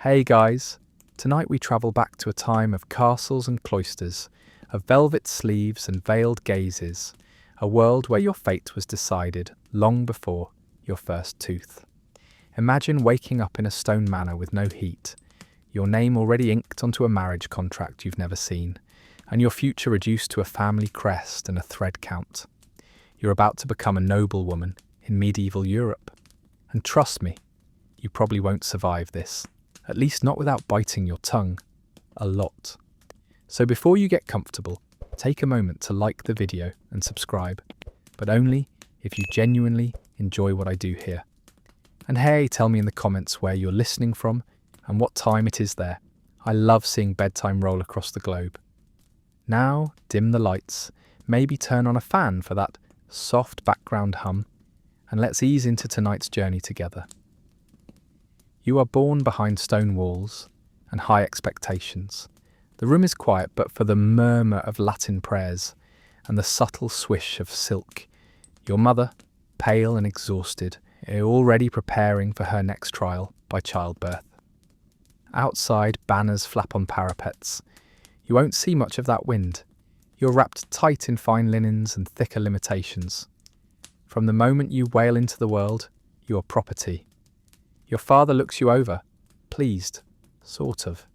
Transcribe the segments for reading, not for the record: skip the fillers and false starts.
Hey guys, tonight we travel back to a time of castles and cloisters, of velvet sleeves and veiled gazes, a world where your fate was decided long before your first tooth. Imagine waking up in a stone manor with no heat, your name already inked onto a marriage contract you've never seen, and your future reduced to a family crest and a thread count. You're about to become a noblewoman in medieval Europe. And trust me, you probably won't survive this. At least not without biting your tongue. A lot. So before you get comfortable, take a moment to like the video and subscribe, but only if you genuinely enjoy what I do here. And hey, tell me in the comments where you're listening from and what time it is there. I love seeing bedtime roll across the globe. Now, dim the lights, maybe turn on a fan for that soft background hum, and let's ease into tonight's journey together. You are born behind stone walls and high expectations. The room is quiet but for the murmur of Latin prayers and the subtle swish of silk. Your mother, pale and exhausted, already preparing for her next trial by childbirth. Outside, banners flap on parapets. You won't see much of that wind. You're wrapped tight in fine linens and thicker limitations. From the moment you wail into the world, you are property. Your father looks you over, pleased, sort of.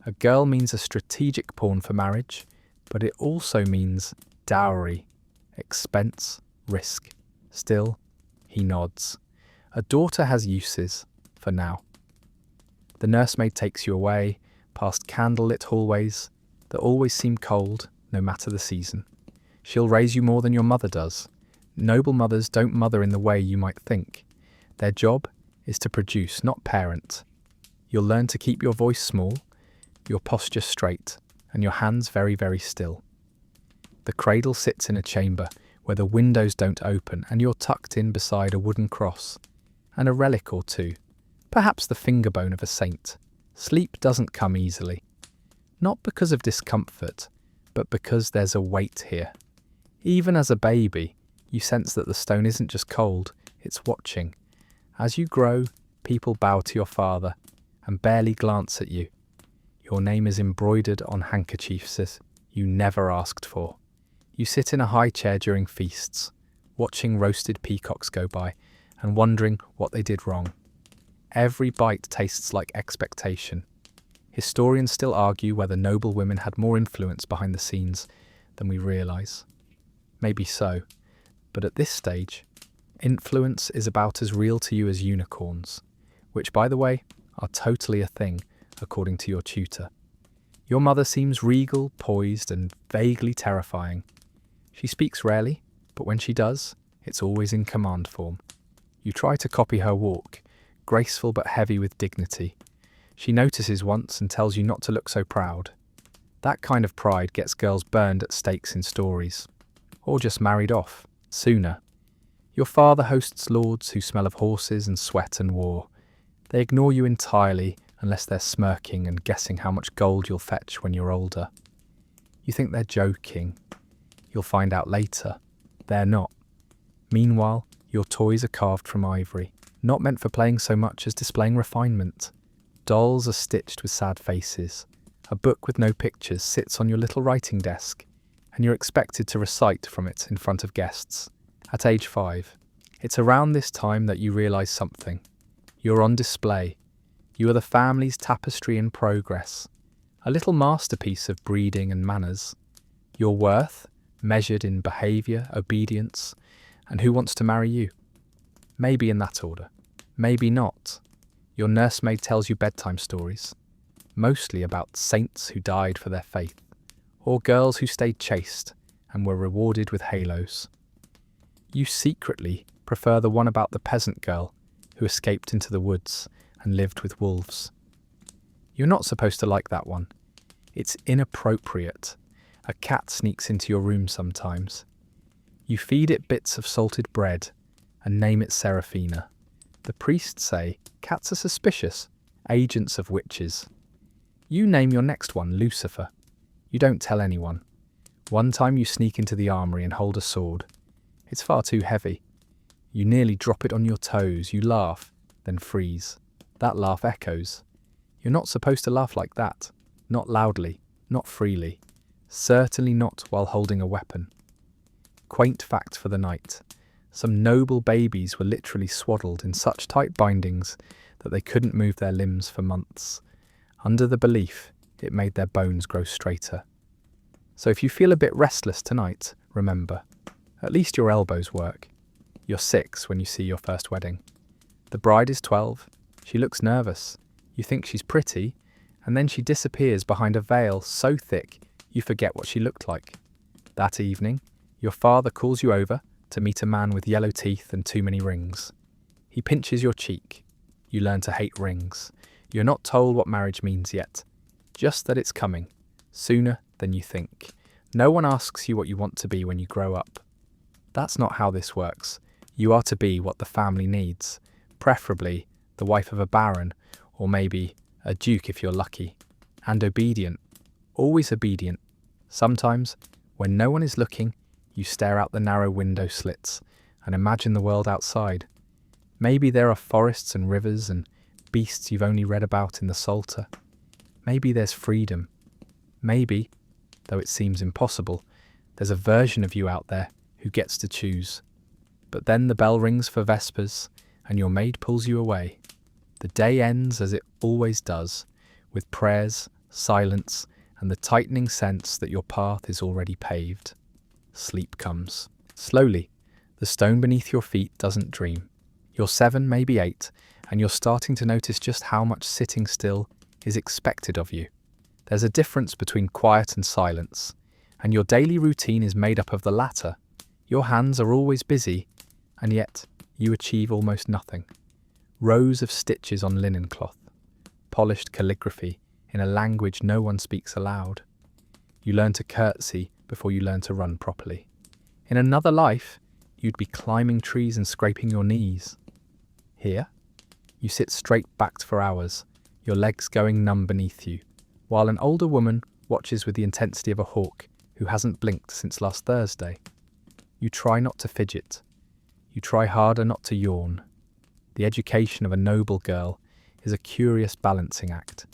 A girl means a strategic pawn for marriage, but it also means dowry, expense, risk. Still, he nods. A daughter has uses, for now. The nursemaid takes you away, past candlelit hallways that always seem cold, no matter the season. She'll raise you more than your mother does. Noble mothers don't mother in the way you might think. Their job is to produce, not parent. You'll learn to keep your voice small, your posture straight, and your hands very, very still. The cradle sits in a chamber where the windows don't open and you're tucked in beside a wooden cross and a relic or two, perhaps the finger bone of a saint. Sleep doesn't come easily. Not because of discomfort, but because there's a weight here. Even as a baby, you sense that the stone isn't just cold, it's watching. As you grow, people bow to your father and barely glance at you. Your name is embroidered on handkerchiefs you never asked for. You sit in a high chair during feasts, watching roasted peacocks go by and wondering what they did wrong. Every bite tastes like expectation. Historians still argue whether noblewomen had more influence behind the scenes than we realise. Maybe so, but at this stage, influence is about as real to you as unicorns, which, by the way, are totally a thing, according to your tutor. Your mother seems regal, poised, and vaguely terrifying. She speaks rarely, but when she does, it's always in command form. You try to copy her walk, graceful but heavy with dignity. She notices once and tells you not to look so proud. That kind of pride gets girls burned at stakes in stories, or just married off, sooner. Your father hosts lords who smell of horses and sweat and war. They ignore you entirely unless they're smirking and guessing how much gold you'll fetch when you're older. You think they're joking. You'll find out later. They're not. Meanwhile, your toys are carved from ivory, not meant for playing so much as displaying refinement. Dolls are stitched with sad faces. A book with no pictures sits on your little writing desk, and you're expected to recite from it in front of guests. At age 5, it's around this time that you realise something. You're on display. You are the family's tapestry in progress, a little masterpiece of breeding and manners. Your worth, measured in behaviour, obedience, and who wants to marry you. Maybe in that order, maybe not. Your nursemaid tells you bedtime stories, mostly about saints who died for their faith, or girls who stayed chaste and were rewarded with halos. You secretly prefer the one about the peasant girl who escaped into the woods and lived with wolves. You're not supposed to like that one. It's inappropriate. A cat sneaks into your room sometimes. You feed it bits of salted bread and name it Seraphina. The priests say cats are suspicious, agents of witches. You name your next one Lucifer. You don't tell anyone. One time you sneak into the armoury and hold a sword. It's far too heavy. You nearly drop it on your toes. You laugh, then freeze. That laugh echoes. You're not supposed to laugh like that. Not loudly, not freely. Certainly not while holding a weapon. Quaint fact for the night. Some noble babies were literally swaddled in such tight bindings that they couldn't move their limbs for months, under the belief it made their bones grow straighter. So if you feel a bit restless tonight, remember, at least your elbows work. You're 6 when you see your first wedding. The bride is 12. She looks nervous. You think she's pretty, and then she disappears behind a veil so thick you forget what she looked like. That evening, your father calls you over to meet a man with yellow teeth and too many rings. He pinches your cheek. You learn to hate rings. You're not told what marriage means yet, just that it's coming, sooner than you think. No one asks you what you want to be when you grow up. That's not how this works. You are to be what the family needs, preferably the wife of a baron, or maybe a duke if you're lucky. And obedient, always obedient. Sometimes, when no one is looking, you stare out the narrow window slits and imagine the world outside. Maybe there are forests and rivers and beasts you've only read about in the Psalter. Maybe there's freedom. Maybe, though it seems impossible, there's a version of you out there who gets to choose. But then the bell rings for Vespers and your maid pulls you away. The day ends as it always does, with prayers, silence, and the tightening sense that your path is already paved. Sleep comes. Slowly, the stone beneath your feet doesn't dream. You're 7, maybe 8, and you're starting to notice just how much sitting still is expected of you. There's a difference between quiet and silence, and your daily routine is made up of the latter. Your hands are always busy, and yet you achieve almost nothing. Rows of stitches on linen cloth, polished calligraphy in a language no one speaks aloud. You learn to curtsy before you learn to run properly. In another life, you'd be climbing trees and scraping your knees. Here, you sit straight-backed for hours, your legs going numb beneath you, while an older woman watches with the intensity of a hawk who hasn't blinked since last Thursday. You try not to fidget. You try harder not to yawn. The education of a noble girl is a curious balancing act.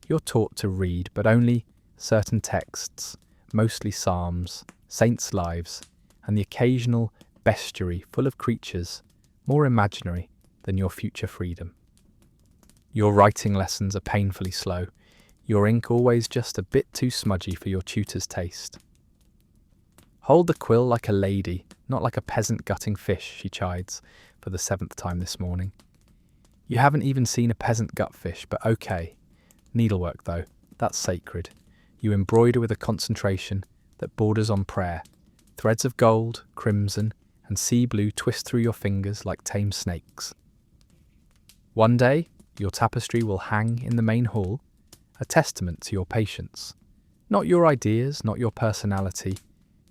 You're taught to read, but only certain texts, mostly psalms, saints' lives, and the occasional bestiary full of creatures more imaginary than your future freedom. Your writing lessons are painfully slow, your ink always just a bit too smudgy for your tutor's taste. Hold the quill like a lady, not like a peasant gutting fish, she chides for the 7th time this morning. You haven't even seen a peasant gut fish, but okay. Needlework though, that's sacred. You embroider with a concentration that borders on prayer. Threads of gold, crimson, and sea blue twist through your fingers like tame snakes. One day, your tapestry will hang in the main hall, a testament to your patience. Not your ideas, not your personality,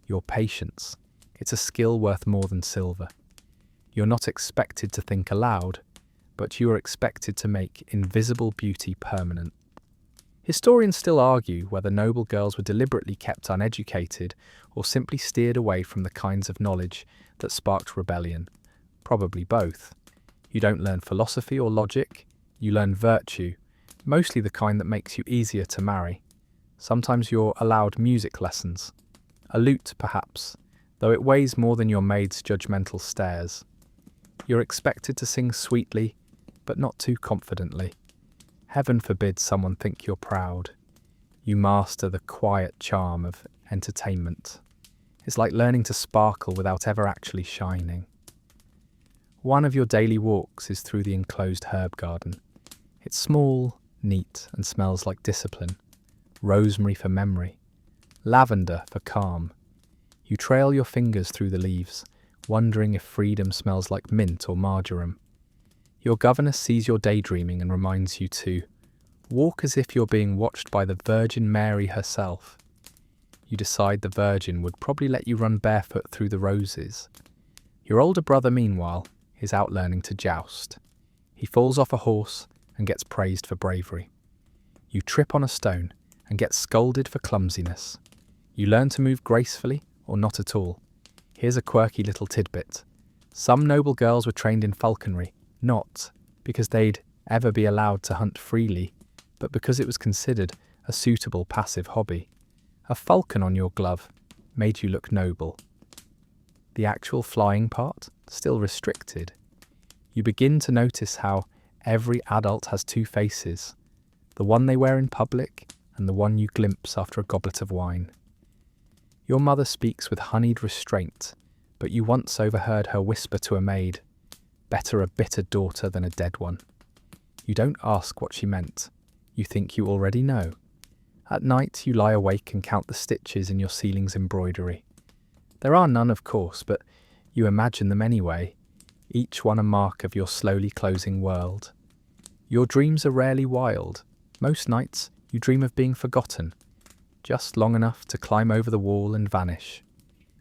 your patience. It's a skill worth more than silver. You're not expected to think aloud, but you are expected to make invisible beauty permanent. Historians still argue whether noble girls were deliberately kept uneducated or simply steered away from the kinds of knowledge that sparked rebellion. Probably both. You don't learn philosophy or logic, you learn virtue, mostly the kind that makes you easier to marry. Sometimes you're allowed music lessons. A lute, perhaps, though it weighs more than your maid's judgmental stares. You're expected to sing sweetly, but not too confidently. Heaven forbid someone think you're proud. You master the quiet charm of entertainment. It's like learning to sparkle without ever actually shining. One of your daily walks is through the enclosed herb garden. It's small, neat, and smells like discipline. Rosemary for memory. Lavender for calm. You trail your fingers through the leaves, wondering if freedom smells like mint or marjoram. Your governess sees your daydreaming and reminds you to walk as if you're being watched by the Virgin Mary herself. You decide the Virgin would probably let you run barefoot through the roses. Your older brother, meanwhile, is out learning to joust. He falls off a horse and gets praised for bravery. You trip on a stone and get scolded for clumsiness. You learn to move gracefully or not at all. Here's a quirky little tidbit. Some noble girls were trained in falconry, not because they'd ever be allowed to hunt freely, but because it was considered a suitable passive hobby. A falcon on your glove made you look noble. The actual flying part, still restricted. You begin to notice how every adult has two faces, the one they wear in public and the one you glimpse after a goblet of wine. Your mother speaks with honeyed restraint, but you once overheard her whisper to a maid, "Better a bitter daughter than a dead one." You don't ask what she meant. You think you already know. At night you lie awake and count the stitches in your ceiling's embroidery. There are none, of course, but you imagine them anyway, each one a mark of your slowly closing world. Your dreams are rarely wild. Most nights you dream of being forgotten, just long enough to climb over the wall and vanish.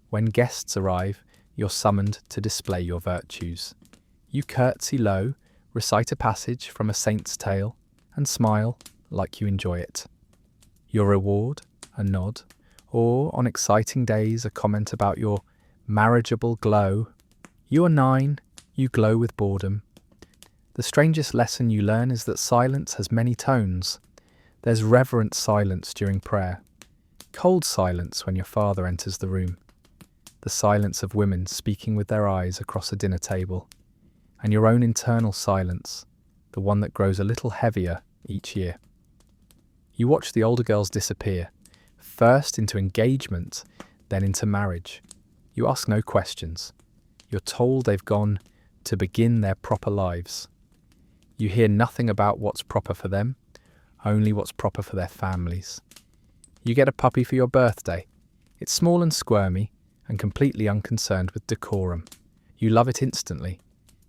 When guests arrive, you're summoned to display your virtues. You curtsy low, recite a passage from a saint's tale, and smile like you enjoy it. Your reward, a nod, or on exciting days a comment about your marriageable glow. You are 9, you glow with boredom. The strangest lesson you learn is that silence has many tones. There's reverent silence during prayer, cold silence when your father enters the room, the silence of women speaking with their eyes across a dinner table, and your own internal silence, the one that grows a little heavier each year. You watch the older girls disappear, first into engagement, then into marriage. You ask no questions. You're told they've gone to begin their proper lives. You hear nothing about what's proper for them, only what's proper for their families. You get a puppy for your birthday. It's small and squirmy and completely unconcerned with decorum. You love it instantly.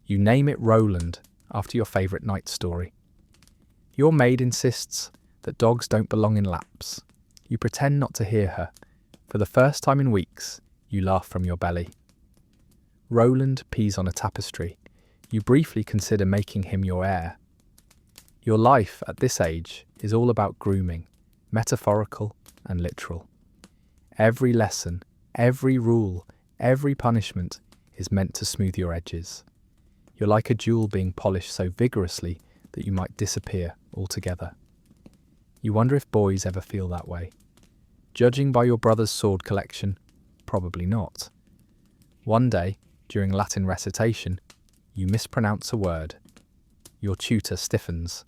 You name it Roland after your favourite night story. Your maid insists that dogs don't belong in laps. You pretend not to hear her. For the first time in weeks, you laugh from your belly. Roland pees on a tapestry. You briefly consider making him your heir. Your life at this age is all about grooming, metaphorical and literal. Every lesson, every rule, every punishment is meant to smooth your edges. You're like a jewel being polished so vigorously that you might disappear altogether. You wonder if boys ever feel that way. Judging by your brother's sword collection, probably not. One day, during Latin recitation, you mispronounce a word. Your tutor stiffens.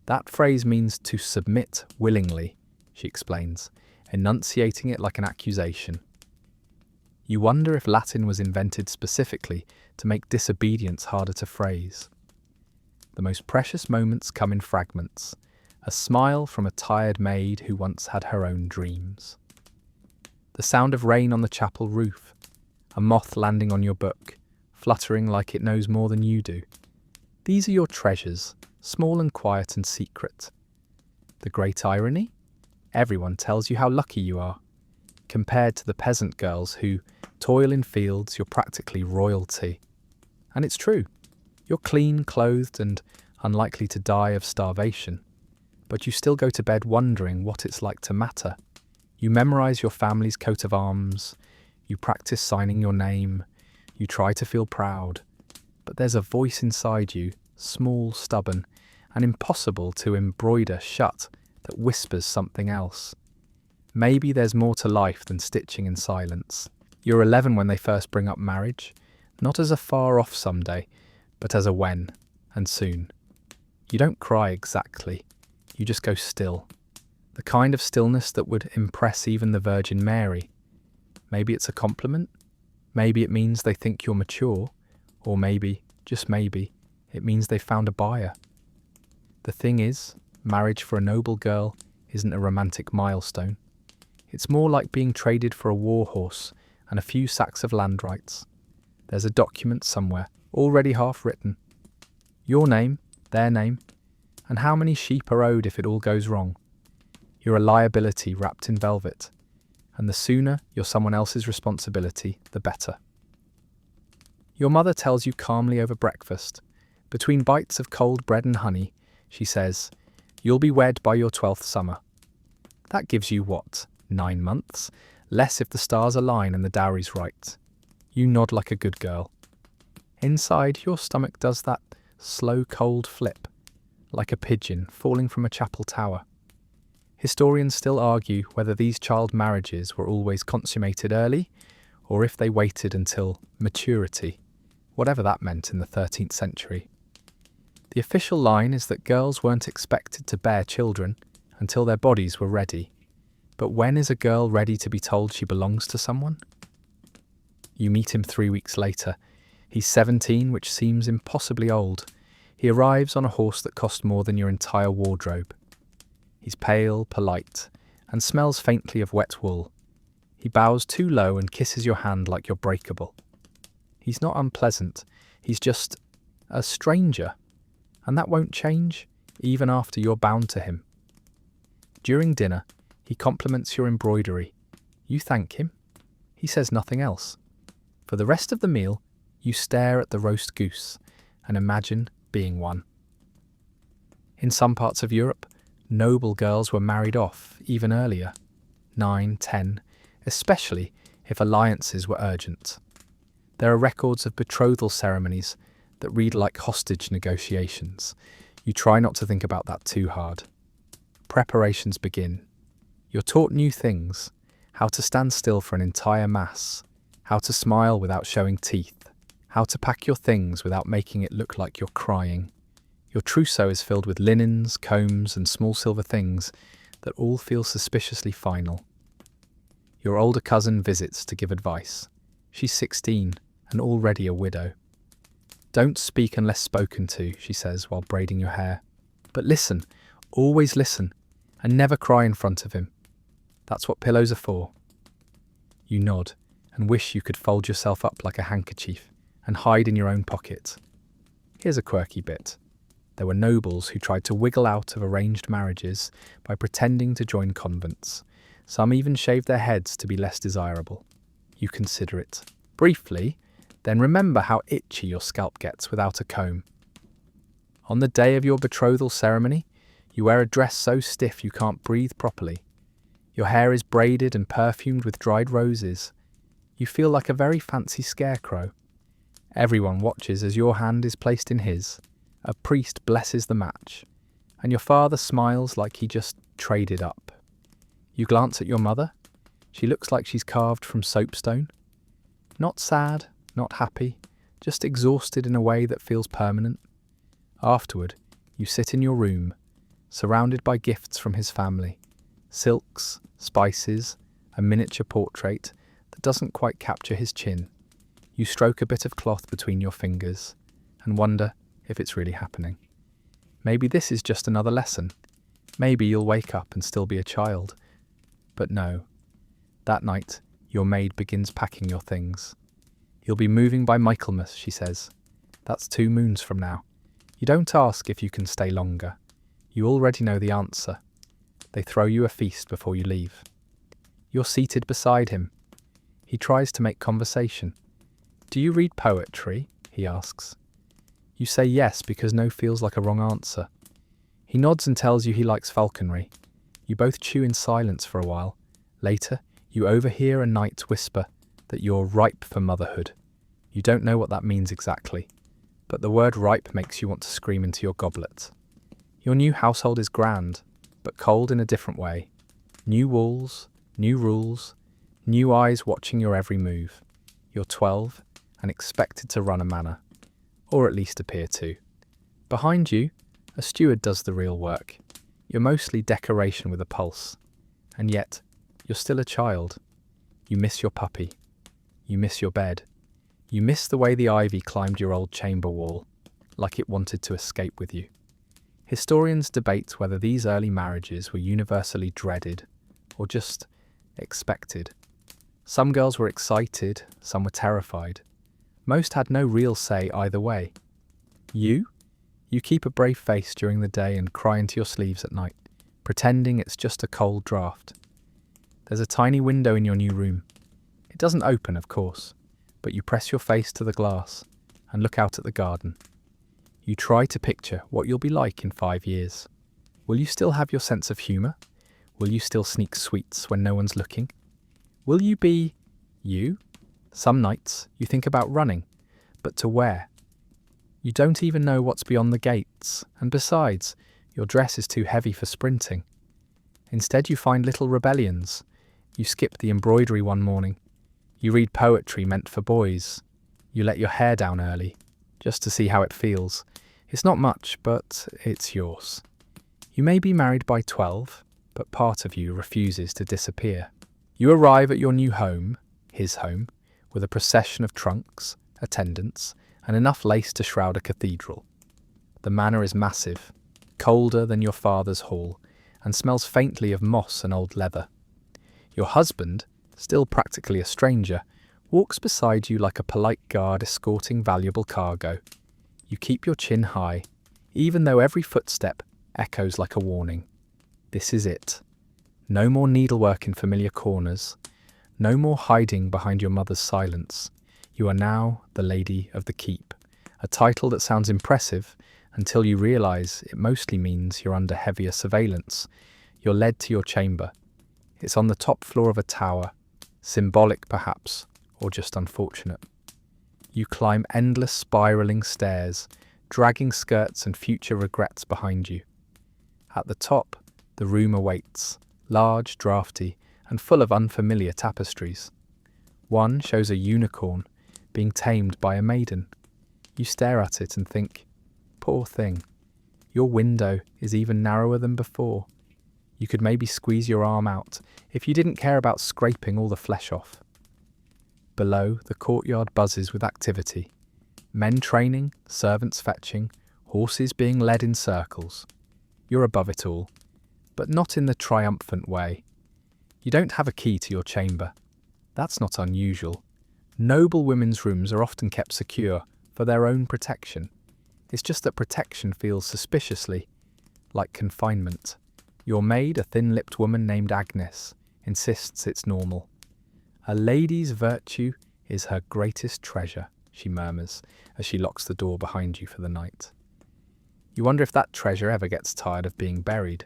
That phrase means to submit willingly, she explains, enunciating it like an accusation. You wonder if Latin was invented specifically to make disobedience harder to phrase. The most precious moments come in fragments. A smile from a tired maid who once had her own dreams. The sound of rain on the chapel roof. A moth landing on your book, fluttering like it knows more than you do. These are your treasures, small and quiet and secret. The great irony? Everyone tells you how lucky you are. Compared to the peasant girls who toil in fields, you're practically royalty. And it's true. You're clean, clothed, and unlikely to die of starvation. But you still go to bed wondering what it's like to matter. You memorize your family's coat of arms. You practice signing your name. You try to feel proud. But there's a voice inside you, small, stubborn, and impossible to embroider shut, that whispers something else. Maybe there's more to life than stitching in silence. You're 11 when they first bring up marriage, not as a far-off someday, but as a when, and soon. You don't cry exactly. You just go still. The kind of stillness that would impress even the Virgin Mary. Maybe it's a compliment. Maybe it means they think you're mature. Or maybe, just maybe, it means they've found a buyer. The thing is, marriage for a noble girl isn't a romantic milestone. It's more like being traded for a war horse and a few sacks of land rights. There's a document somewhere, already half written. Your name, their name, and how many sheep are owed if it all goes wrong. You're a liability wrapped in velvet, and the sooner you're someone else's responsibility, the better. Your mother tells you calmly over breakfast, between bites of cold bread and honey, she says, "You'll be wed by your 12th summer." That gives you what, 9 months? Less if the stars align and the dowry's right. You nod like a good girl. Inside, your stomach does that slow cold flip. like a pigeon falling from a chapel tower. Historians still argue whether these child marriages were always consummated early, or if they waited until maturity, whatever that meant in the 13th century. The official line is that girls weren't expected to bear children until their bodies were ready. But when is a girl ready to be told she belongs to someone? You meet him 3 weeks later. He's 17, which seems impossibly old. He arrives on a horse that cost more than your entire wardrobe. He's pale, polite, and smells faintly of wet wool. He bows too low and kisses your hand like you're breakable. He's not unpleasant, he's just a stranger, and that won't change, even after you're bound to him. During dinner, he compliments your embroidery. You thank him. He says nothing else. For the rest of the meal, you stare at the roast goose and imagine being one. In some parts of Europe, noble girls were married off even earlier, 9, 10, especially if alliances were urgent. There are records of betrothal ceremonies that read like hostage negotiations. You try not to think about that too hard. Preparations begin. You're taught new things, how to stand still for an entire mass, how to smile without showing teeth, how to pack your things without making it look like you're crying. Your trousseau is filled with linens, combs, and small silver things that all feel suspiciously final. Your older cousin visits to give advice. She's 16 and already a widow. Don't speak unless spoken to, she says while braiding your hair. But listen, always listen, and never cry in front of him. That's what pillows are for. You nod and wish you could fold yourself up like a handkerchief and hide in your own pocket. Here's a quirky bit. There were nobles who tried to wiggle out of arranged marriages by pretending to join convents. Some even shaved their heads to be less desirable. You consider it briefly, then remember how itchy your scalp gets without a comb. On the day of your betrothal ceremony, you wear a dress so stiff you can't breathe properly. Your hair is braided and perfumed with dried roses. You feel like a very fancy scarecrow. Everyone watches as your hand is placed in his. A priest blesses the match, and your father smiles like he just traded up. You glance at your mother. She looks like she's carved from soapstone. Not sad, not happy, just exhausted in a way that feels permanent. Afterward, you sit in your room, surrounded by gifts from his family. Silks, spices, a miniature portrait that doesn't quite capture his chin. You stroke a bit of cloth between your fingers and wonder if it's really happening. Maybe this is just another lesson. Maybe you'll wake up and still be a child. But no. That night, your maid begins packing your things. You'll be moving by Michaelmas, she says. That's 2 moons from now. You don't ask if you can stay longer. You already know the answer. They throw you a feast before you leave. You're seated beside him. He tries to make conversation. Do you read poetry? He asks. You say yes because no feels like a wrong answer. He nods and tells you he likes falconry. You both chew in silence for a while. Later, you overhear a knight whisper that you're ripe for motherhood. You don't know what that means exactly, but the word ripe makes you want to scream into your goblet. Your new household is grand, but cold in a different way. New walls, new rules, new eyes watching your every move. You're 12 and expected to run a manor, or at least appear to. Behind you, a steward does the real work. You're mostly decoration with a pulse, and yet you're still a child. You miss your puppy. You miss your bed. You miss the way the ivy climbed your old chamber wall, like it wanted to escape with you. Historians debate whether these early marriages were universally dreaded or just expected. Some girls were excited, some were terrified. Most had no real say either way. You keep a brave face during the day and cry into your sleeves at night, pretending it's just a cold draft. There's a tiny window in your new room. It doesn't open, of course, but you press your face to the glass and look out at the garden. You try to picture what you'll be like in 5 years. Will you still have your sense of humour? Will you still sneak sweets when no one's looking? Will you be you? Some nights you think about running, but to where? You don't even know what's beyond the gates, and besides, your dress is too heavy for sprinting. Instead, you find little rebellions. You skip the embroidery one morning. You read poetry meant for boys. You let your hair down early, just to see how it feels. It's not much, but it's yours. You may be married by 12, but part of you refuses to disappear. You arrive at your new home, his home, with a procession of trunks, attendants, and enough lace to shroud a cathedral. The manor is massive, colder than your father's hall, and smells faintly of moss and old leather. Your husband, still practically a stranger, walks beside you like a polite guard escorting valuable cargo. You keep your chin high, even though every footstep echoes like a warning. This is it. No more needlework in familiar corners. No more hiding behind your mother's silence. You are now the Lady of the Keep, a title that sounds impressive until you realise it mostly means you're under heavier surveillance. You're led to your chamber. It's on the top floor of a tower, symbolic perhaps, or just unfortunate. You climb endless spiralling stairs, dragging skirts and future regrets behind you. At the top, the room awaits, large, draughty, and full of unfamiliar tapestries. One shows a unicorn being tamed by a maiden. You stare at it and think, poor thing. Your window is even narrower than before. You could maybe squeeze your arm out if you didn't care about scraping all the flesh off. Below, the courtyard buzzes with activity. Men training, servants fetching, horses being led in circles. You're above it all, but not in the triumphant way. You don't have a key to your chamber. That's not unusual. Noblewomen's rooms are often kept secure for their own protection. It's just that protection feels suspiciously like confinement. Your maid, a thin-lipped woman named Agnes, insists it's normal. A lady's virtue is her greatest treasure, she murmurs as she locks the door behind you for the night. You wonder if that treasure ever gets tired of being buried.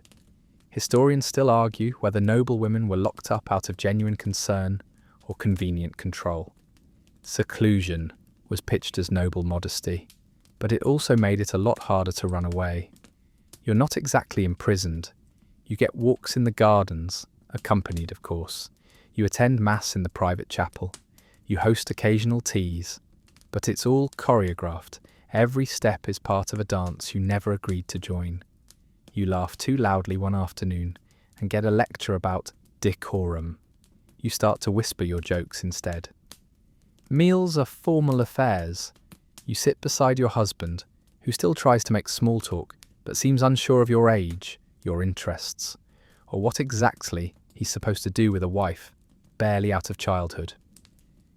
Historians still argue whether noblewomen were locked up out of genuine concern or convenient control. Seclusion was pitched as noble modesty, but it also made it a lot harder to run away. You're not exactly imprisoned. You get walks in the gardens, accompanied of course. You attend mass in the private chapel. You host occasional teas, but it's all choreographed. Every step is part of a dance you never agreed to join. You laugh too loudly one afternoon and get a lecture about decorum. You start to whisper your jokes instead. Meals are formal affairs. You sit beside your husband, who still tries to make small talk, but seems unsure of your age, your interests, or what exactly he's supposed to do with a wife, barely out of childhood.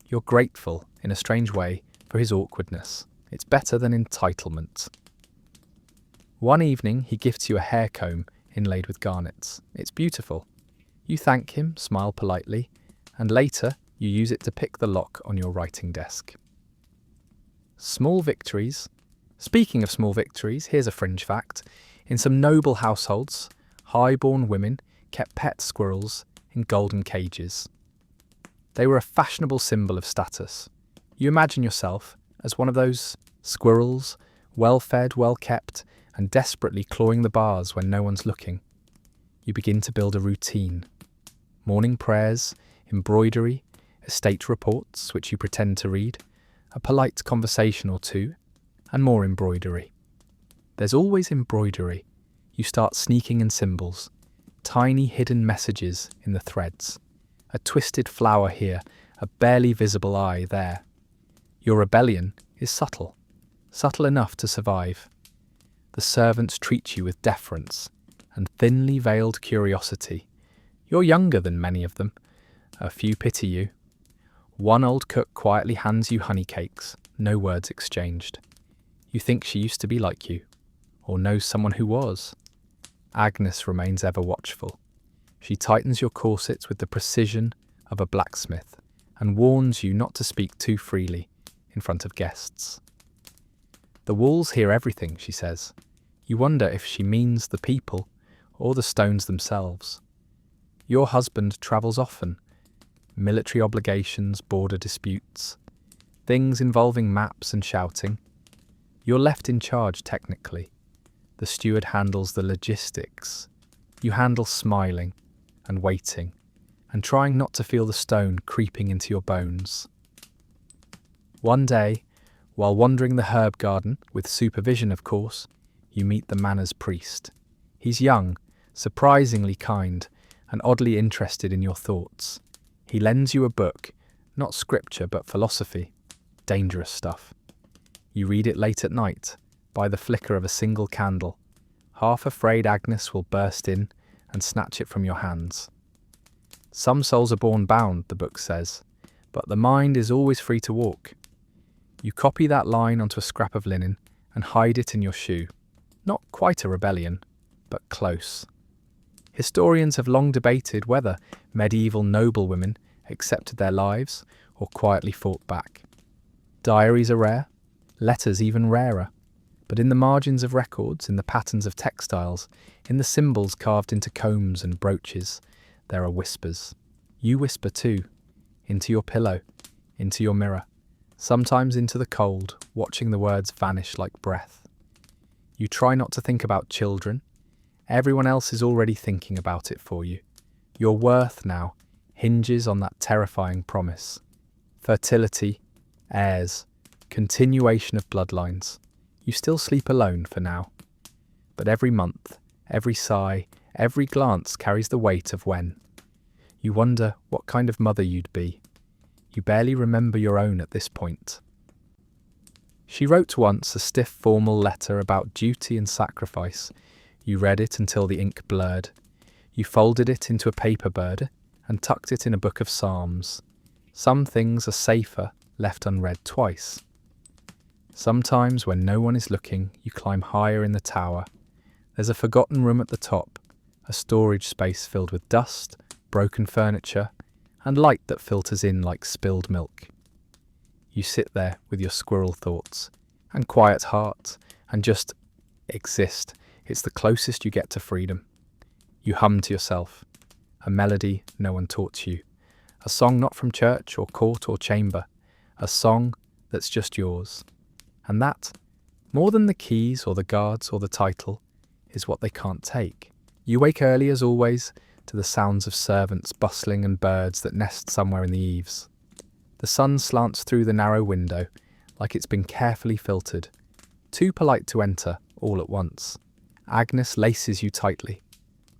You're grateful, in a strange way, for his awkwardness. It's better than entitlement. One evening, he gifts you a hair comb inlaid with garnets. It's beautiful. You thank him, smile politely, and later you use it to pick the lock on your writing desk. Small victories. Speaking of small victories, here's a fringe fact. In some noble households, high-born women kept pet squirrels in golden cages. They were a fashionable symbol of status. You imagine yourself as one of those squirrels, well-fed, well-kept, and desperately clawing the bars when no one's looking. You begin to build a routine. Morning prayers, embroidery, estate reports, which you pretend to read, a polite conversation or two, and more embroidery. There's always embroidery. You start sneaking in symbols, tiny hidden messages in the threads. A twisted flower here, a barely visible eye there. Your rebellion is subtle enough to survive. The servants treat you with deference and thinly veiled curiosity. You're younger than many of them. A few pity you. One old cook quietly hands you honey cakes, no words exchanged. You think she used to be like you, or knows someone who was. Agnes remains ever watchful. She tightens your corsets with the precision of a blacksmith and warns you not to speak too freely in front of guests. The walls hear everything, she says. You wonder if she means the people or the stones themselves. Your husband travels often. Military obligations, border disputes, things involving maps and shouting. You're left in charge technically. The steward handles the logistics. You handle smiling and waiting and trying not to feel the stone creeping into your bones. One day, while wandering the herb garden, with supervision of course, you meet the manor's priest. He's young, surprisingly kind, and oddly interested in your thoughts. He lends you a book, not scripture but philosophy, dangerous stuff. You read it late at night, by the flicker of a single candle, half afraid Agnes will burst in and snatch it from your hands. Some souls are born bound, the book says, but the mind is always free to walk. You copy that line onto a scrap of linen and hide it in your shoe. Not quite a rebellion, but close. Historians have long debated whether medieval noblewomen accepted their lives or quietly fought back. Diaries are rare, letters even rarer, but in the margins of records, in the patterns of textiles, in the symbols carved into combs and brooches, there are whispers. You whisper too, into your pillow, into your mirror, sometimes into the cold, watching the words vanish like breath. You try not to think about children. Everyone else is already thinking about it for you. Your worth now hinges on that terrifying promise. Fertility, heirs, continuation of bloodlines. You still sleep alone for now. But every month, every sigh, every glance carries the weight of when. You wonder what kind of mother you'd be. You barely remember your own at this point. She wrote once a stiff formal letter about duty and sacrifice. You read it until the ink blurred. You folded it into a paper bird and tucked it in a book of psalms. Some things are safer left unread twice. Sometimes when no one is looking, you climb higher in the tower. There's a forgotten room at the top, a storage space filled with dust, broken furniture, and light that filters in like spilled milk. You sit there with your squirrel thoughts and quiet heart and just exist. It's the closest you get to freedom. You hum to yourself, a melody no one taught you, a song not from church or court or chamber, a song that's just yours. And that, more than the keys or the guards or the title, is what they can't take. You wake early as always to the sounds of servants bustling and birds that nest somewhere in the eaves. The sun slants through the narrow window like it's been carefully filtered, too polite to enter all at once. Agnes laces you tightly,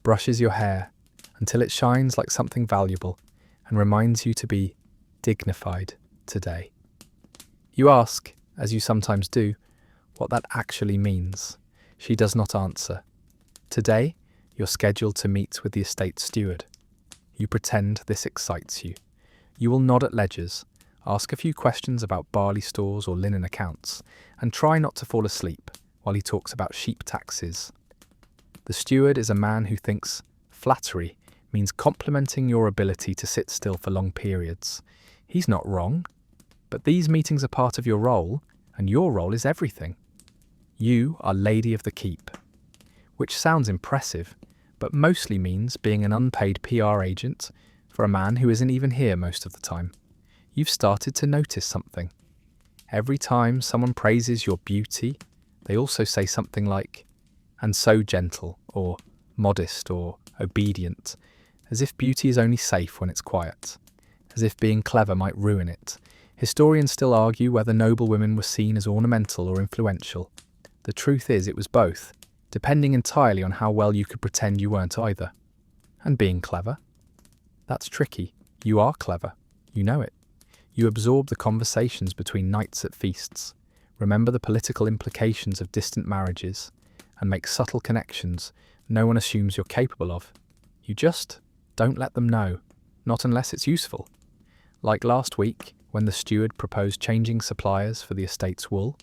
brushes your hair until it shines like something valuable and reminds you to be dignified today. You ask, as you sometimes do, what that actually means. She does not answer. Today, you're scheduled to meet with the estate steward. You pretend this excites you. You will nod at ledgers, ask a few questions about barley stores or linen accounts, and try not to fall asleep while he talks about sheep taxes. The steward is a man who thinks flattery means complimenting your ability to sit still for long periods. He's not wrong, but these meetings are part of your role, and your role is everything. You are lady of the keep, which sounds impressive, but mostly means being an unpaid PR agent for a man who isn't even here most of the time. You've started to notice something. Every time someone praises your beauty, they also say something like, "and so gentle," or "modest," or "obedient," as if beauty is only safe when it's quiet, as if being clever might ruin it. Historians still argue whether noblewomen were seen as ornamental or influential. The truth is it was both, depending entirely on how well you could pretend you weren't either. And being clever? That's tricky. You are clever. You know it. You absorb the conversations between knights at feasts, remember the political implications of distant marriages, and make subtle connections no one assumes you're capable of. You just don't let them know, not unless it's useful. Like last week, when the steward proposed changing suppliers for the estate's wool,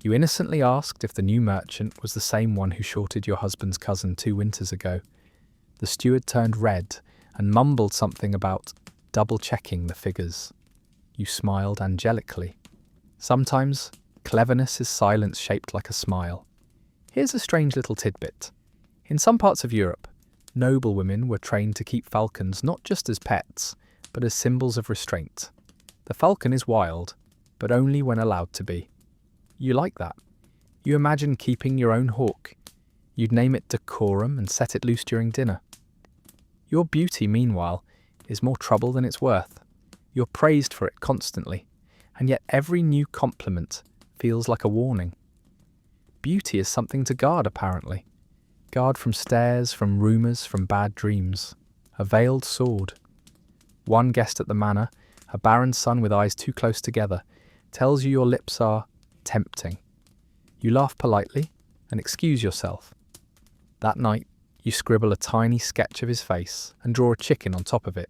you innocently asked if the new merchant was the same one who shorted your husband's cousin 2 winters ago. The steward turned red and mumbled something about double-checking the figures. You smiled angelically. Sometimes, cleverness is silence shaped like a smile. Here's a strange little tidbit. In some parts of Europe, noblewomen were trained to keep falcons not just as pets, but as symbols of restraint. The falcon is wild, but only when allowed to be. You like that. You imagine keeping your own hawk. You'd name it Decorum and set it loose during dinner. Your beauty, meanwhile, is more trouble than it's worth. You're praised for it constantly, and yet every new compliment feels like a warning. Beauty is something to guard, apparently. Guard from stares, from rumours, from bad dreams. A veiled sword. One guest at the manor, a barren son with eyes too close together, tells you your lips are tempting. You laugh politely and excuse yourself. That night, you scribble a tiny sketch of his face and draw a chicken on top of it.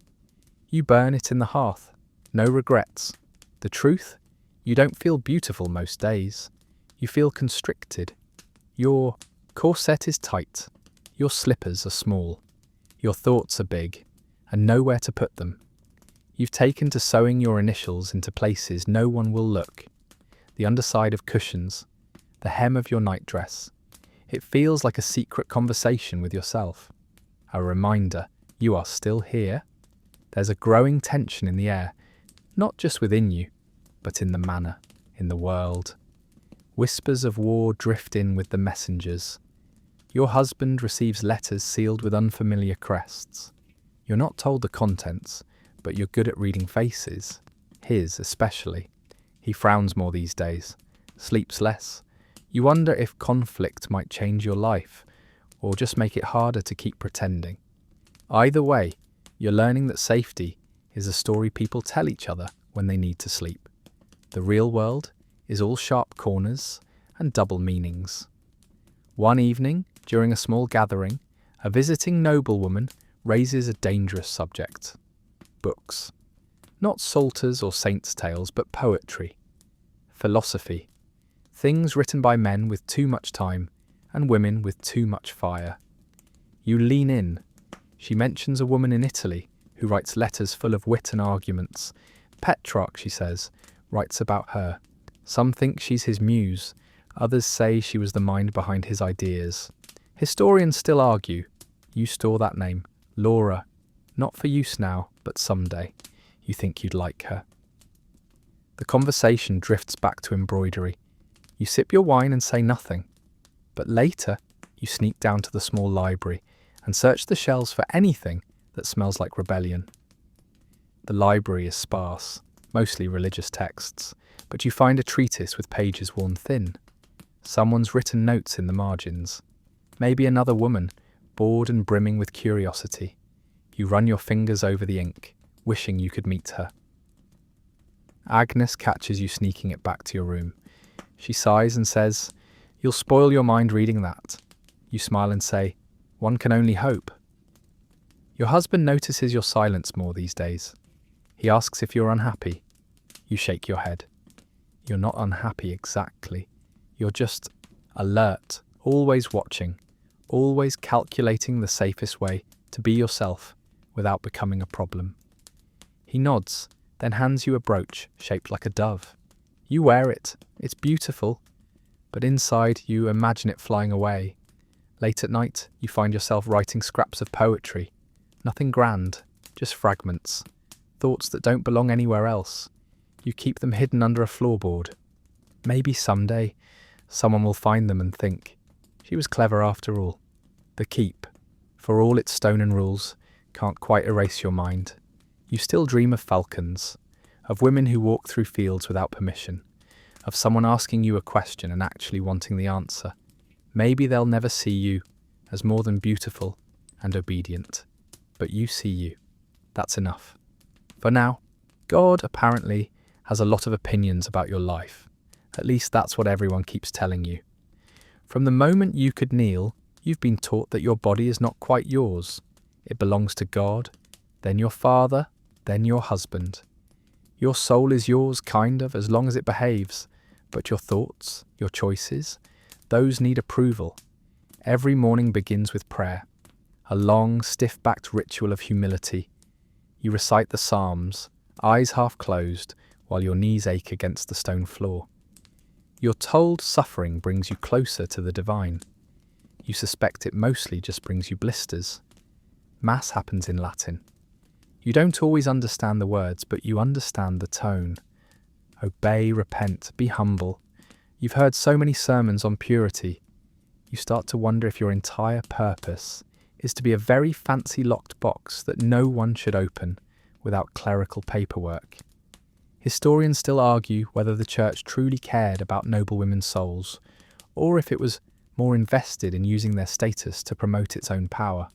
You burn it in the hearth. No regrets. The truth? You don't feel beautiful most days. You feel constricted. Your corset is tight. Your slippers are small. Your thoughts are big, and nowhere to put them. You've taken to sewing your initials into places no one will look. The underside of cushions, the hem of your nightdress. It feels like a secret conversation with yourself. A reminder, you are still here. There's a growing tension in the air, not just within you, but in the manor, in the world. Whispers of war drift in with the messengers. Your husband receives letters sealed with unfamiliar crests. You're not told the contents, but you're good at reading faces. His especially. He frowns more these days, sleeps less. You wonder if conflict might change your life, or just make it harder to keep pretending. Either way, you're learning that safety is a story people tell each other when they need to sleep. The real world is all sharp corners and double meanings. One evening, during a small gathering, a visiting noblewoman raises a dangerous subject. Books. Not psalters or saints' tales, but poetry. Philosophy. Things written by men with too much time and women with too much fire. You lean in. She mentions a woman in Italy who writes letters full of wit and arguments. Petrarch, she says, writes about her. Some think she's his muse. Others say she was the mind behind his ideas. Historians still argue. You store that name, Laura. Not for use now, but someday. You think you'd like her. The conversation drifts back to embroidery. You sip your wine and say nothing. But later, you sneak down to the small library and search the shelves for anything that smells like rebellion. The library is sparse, mostly religious texts, but you find a treatise with pages worn thin. Someone's written notes in the margins. Maybe another woman, bored and brimming with curiosity. You run your fingers over the ink, wishing you could meet her. Agnes catches you sneaking it back to your room. She sighs and says, "You'll spoil your mind reading that." You smile and say, "One can only hope." Your husband notices your silence more these days. He asks if you're unhappy. You shake your head. You're not unhappy exactly. You're just alert, always watching, always calculating the safest way to be yourself without becoming a problem. He nods, then hands you a brooch shaped like a dove. You wear it. It's beautiful. But inside, you imagine it flying away. Late at night, you find yourself writing scraps of poetry. Nothing grand, just fragments. Thoughts that don't belong anywhere else. You keep them hidden under a floorboard. Maybe someday, someone will find them and think, she was clever after all. The keep, for all its stone and rules, can't quite erase your mind. You still dream of falcons, of women who walk through fields without permission, of someone asking you a question and actually wanting the answer. Maybe they'll never see you as more than beautiful and obedient, but you see you. That's enough. For now, God apparently has a lot of opinions about your life. At least that's what everyone keeps telling you. From the moment you could kneel, you've been taught that your body is not quite yours. It belongs to God, then your father, then your husband. Your soul is yours, kind of, as long as it behaves, but your thoughts, your choices, those need approval. Every morning begins with prayer, a long, stiff-backed ritual of humility. You recite the Psalms, eyes half closed, while your knees ache against the stone floor. You're told suffering brings you closer to the divine. You suspect it mostly just brings you blisters. Mass happens in Latin. You don't always understand the words, but you understand the tone. Obey, repent, be humble. You've heard so many sermons on purity, you start to wonder if your entire purpose is to be a very fancy locked box that no one should open without clerical paperwork. Historians still argue whether the church truly cared about noblewomen's souls, or if it was more invested in using their status to promote its own power.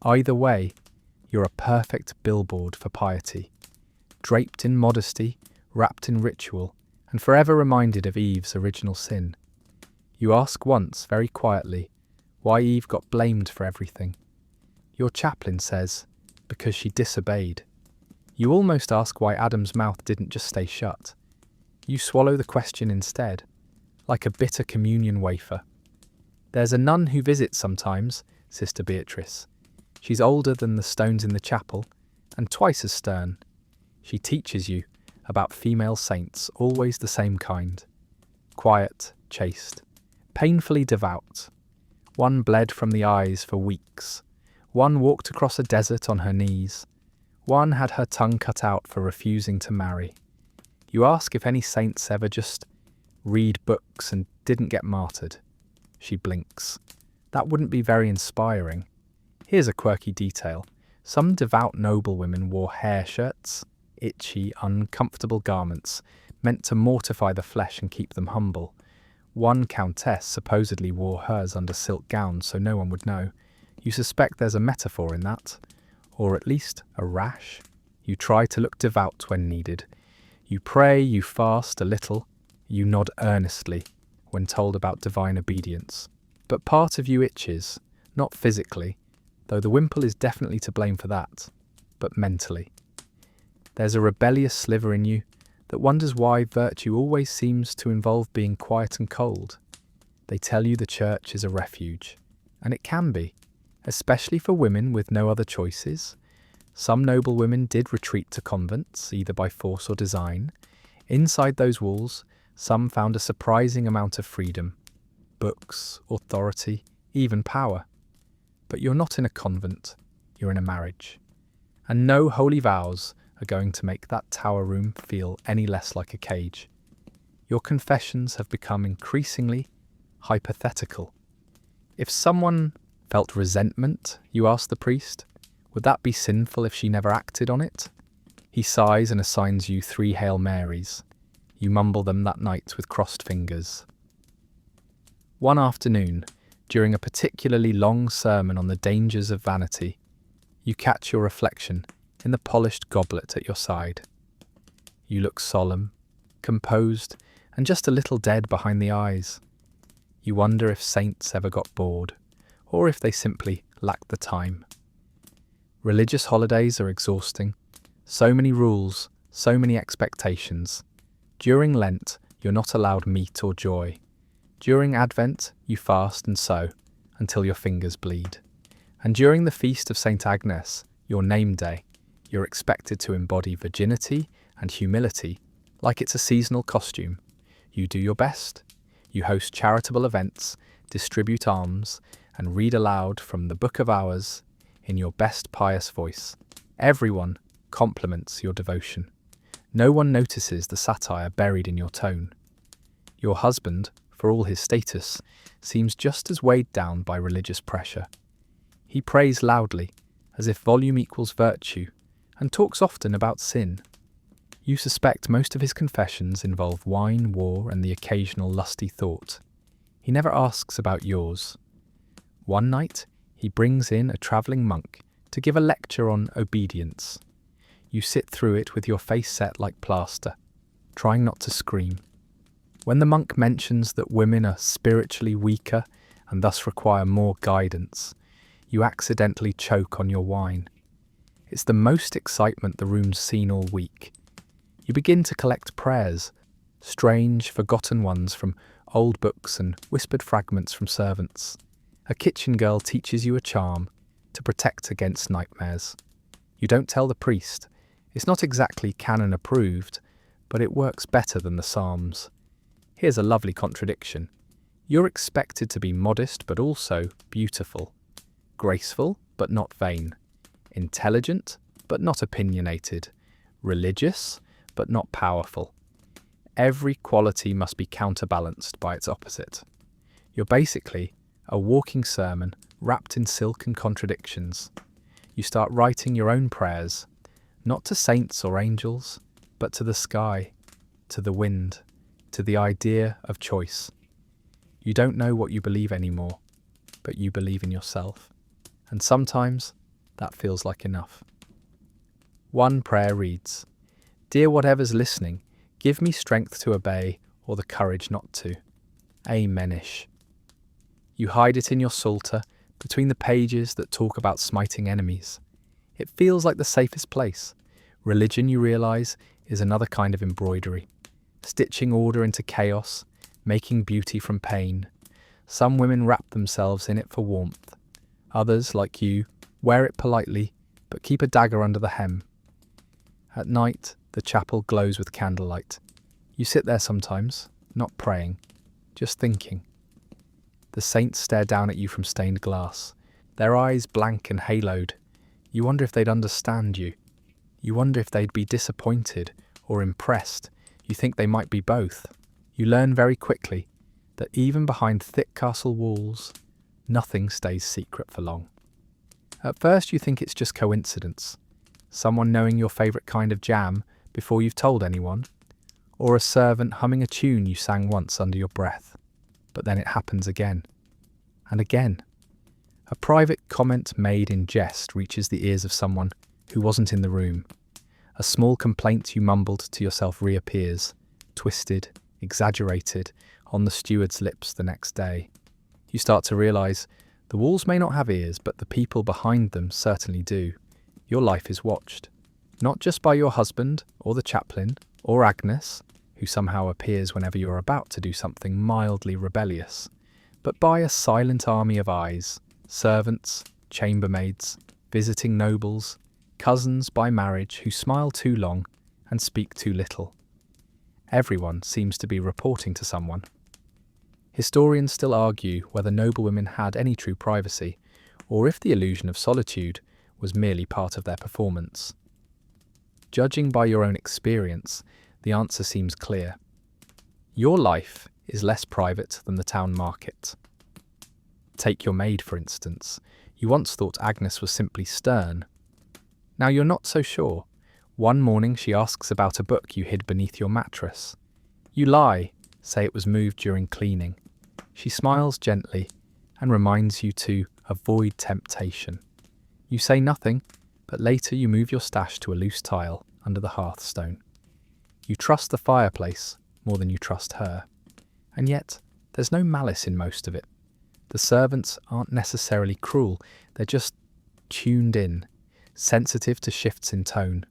Either way, you're a perfect billboard for piety, draped in modesty, wrapped in ritual, and forever reminded of Eve's original sin. You ask once, very quietly, why Eve got blamed for everything. Your chaplain says, because she disobeyed. You almost ask why Adam's mouth didn't just stay shut. You swallow the question instead, like a bitter communion wafer. There's a nun who visits sometimes, Sister Beatrice. She's older than the stones in the chapel, and twice as stern. She teaches you about female saints, always the same kind. Quiet, chaste, painfully devout. One bled from the eyes for weeks. One walked across a desert on her knees. One had her tongue cut out for refusing to marry. You ask if any saints ever just read books and didn't get martyred. She blinks. That wouldn't be very inspiring. Here's a quirky detail. Some devout noblewomen wore hair shirts, itchy, uncomfortable garments, meant to mortify the flesh and keep them humble. One countess supposedly wore hers under silk gowns so no one would know. You suspect there's a metaphor in that, or at least a rash. You try to look devout when needed. You pray, you fast a little, you nod earnestly when told about divine obedience. But part of you itches, not physically, though the wimple is definitely to blame for that, but mentally. There's a rebellious sliver in you that wonders why virtue always seems to involve being quiet and cold. They tell you the church is a refuge, and it can be, especially for women with no other choices. Some noblewomen did retreat to convents, either by force or design. Inside those walls, some found a surprising amount of freedom, books, authority, even power. But you're not in a convent, you're in a marriage. And no holy vows are going to make that tower room feel any less like a cage. Your confessions have become increasingly hypothetical. If someone felt resentment, you ask the priest, would that be sinful if she never acted on it? He sighs and assigns you 3 Hail Marys. You mumble them that night with crossed fingers. One afternoon, during a particularly long sermon on the dangers of vanity, you catch your reflection in the polished goblet at your side. You look solemn, composed, and just a little dead behind the eyes. You wonder if saints ever got bored, or if they simply lacked the time. Religious holidays are exhausting. So many rules, so many expectations. During Lent, you're not allowed meat or joy. During Advent, you fast and sew until your fingers bleed. And during the feast of St. Agnes, your name day, you're expected to embody virginity and humility like it's a seasonal costume. You do your best. You host charitable events, distribute alms, and read aloud from the Book of Hours in your best pious voice. Everyone compliments your devotion. No one notices the satire buried in your tone. Your husband, for all his status, seems just as weighed down by religious pressure. He prays loudly, as if volume equals virtue, and talks often about sin. You suspect most of his confessions involve wine, war, and the occasional lusty thought. He never asks about yours. One night, he brings in a travelling monk to give a lecture on obedience. You sit through it with your face set like plaster, trying not to scream. When the monk mentions that women are spiritually weaker and thus require more guidance, you accidentally choke on your wine. It's the most excitement the room's seen all week. You begin to collect prayers, strange, forgotten ones from old books and whispered fragments from servants. A kitchen girl teaches you a charm to protect against nightmares. You don't tell the priest. It's not exactly canon approved, but it works better than the Psalms. Here's a lovely contradiction. You're expected to be modest but also beautiful, graceful but not vain, intelligent but not opinionated, religious but not powerful. Every quality must be counterbalanced by its opposite. You're basically a walking sermon wrapped in silk and contradictions. You start writing your own prayers, not to saints or angels, but to the sky, to the wind, to the idea of choice. You don't know what you believe anymore, but you believe in yourself. And sometimes that feels like enough. One prayer reads, "Dear whatever's listening, give me strength to obey or the courage not to." Amenish. You hide it in your psalter, between the pages that talk about smiting enemies. It feels like the safest place. Religion, you realise, is another kind of embroidery, stitching order into chaos, making beauty from pain. Some women wrap themselves in it for warmth. Others, like you, wear it politely, but keep a dagger under the hem. At night, the chapel glows with candlelight. You sit there sometimes, not praying, just thinking. The saints stare down at you from stained glass, their eyes blank and haloed. You wonder if they'd understand you. You wonder if they'd be disappointed or impressed. You think they might be both. You learn very quickly that even behind thick castle walls, nothing stays secret for long. At first you think it's just coincidence, someone knowing your favourite kind of jam before you've told anyone, or a servant humming a tune you sang once under your breath. But then it happens again, and again. A private comment made in jest reaches the ears of someone who wasn't in the room. A small complaint you mumbled to yourself reappears, twisted, exaggerated, on the steward's lips the next day. You start to realise the walls may not have ears, but the people behind them certainly do. Your life is watched, not just by your husband or the chaplain or Agnes, who somehow appears whenever you're about to do something mildly rebellious, but by a silent army of eyes, servants, chambermaids, visiting nobles, cousins by marriage who smile too long and speak too little. Everyone seems to be reporting to someone. Historians still argue whether noblewomen had any true privacy, or if the illusion of solitude was merely part of their performance. Judging by your own experience, the answer seems clear. Your life is less private than the town market. Take your maid, for instance. You once thought Agnes was simply stern. Now you're not so sure. One morning she asks about a book you hid beneath your mattress. You lie, say it was moved during cleaning. She smiles gently and reminds you to avoid temptation. You say nothing, but later you move your stash to a loose tile under the hearthstone. You trust the fireplace more than you trust her. And yet, there's no malice in most of it. The servants aren't necessarily cruel, they're just tuned in, sensitive to shifts in tone.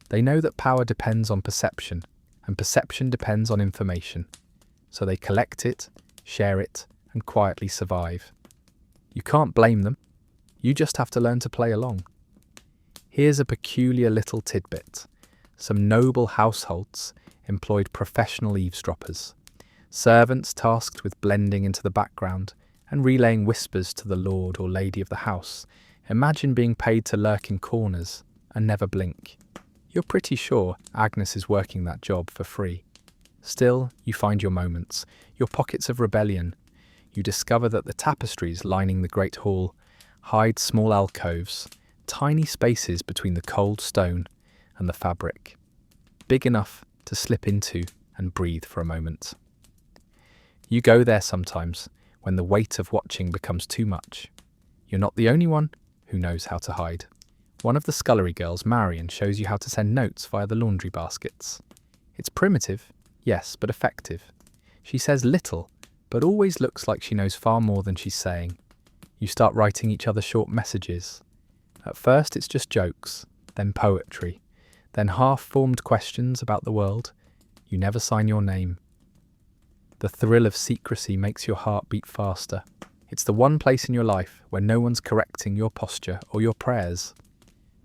They know that power depends on perception, and perception depends on information. So they collect it, share it, and quietly survive. You can't blame them. You just have to learn to play along. Here's a peculiar little tidbit. Some noble households employed professional eavesdroppers, servants tasked with blending into the background and relaying whispers to the lord or lady of the house. Imagine being paid to lurk in corners and never blink. You're pretty sure Agnes is working that job for free. Still, you find your moments, your pockets of rebellion. You discover that the tapestries lining the great hall hide small alcoves, tiny spaces between the cold stone and the fabric, big enough to slip into and breathe for a moment. You go there sometimes when the weight of watching becomes too much. You're not the only one who knows how to hide. One of the scullery girls, Marion, shows you how to send notes via the laundry baskets. It's primitive, yes, but effective. She says little, but always looks like she knows far more than she's saying. You start writing each other short messages. At first it's just jokes, then poetry, then half-formed questions about the world. You never sign your name. The thrill of secrecy makes your heart beat faster. It's the one place in your life where no one's correcting your posture or your prayers.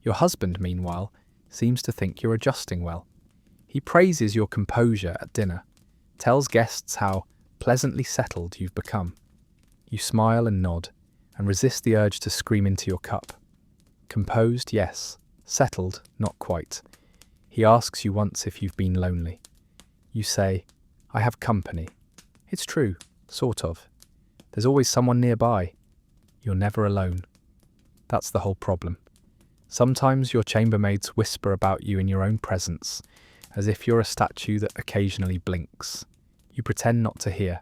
Your husband, meanwhile, seems to think you're adjusting well. He praises your composure at dinner, tells guests how pleasantly settled you've become. You smile and nod, and resist the urge to scream into your cup. Composed, yes. Settled, not quite. He asks you once if you've been lonely. You say, I have company. It's true, sort of. There's always someone nearby. You're never alone. That's the whole problem. Sometimes your chambermaids whisper about you in your own presence, as if you're a statue that occasionally blinks. You pretend not to hear.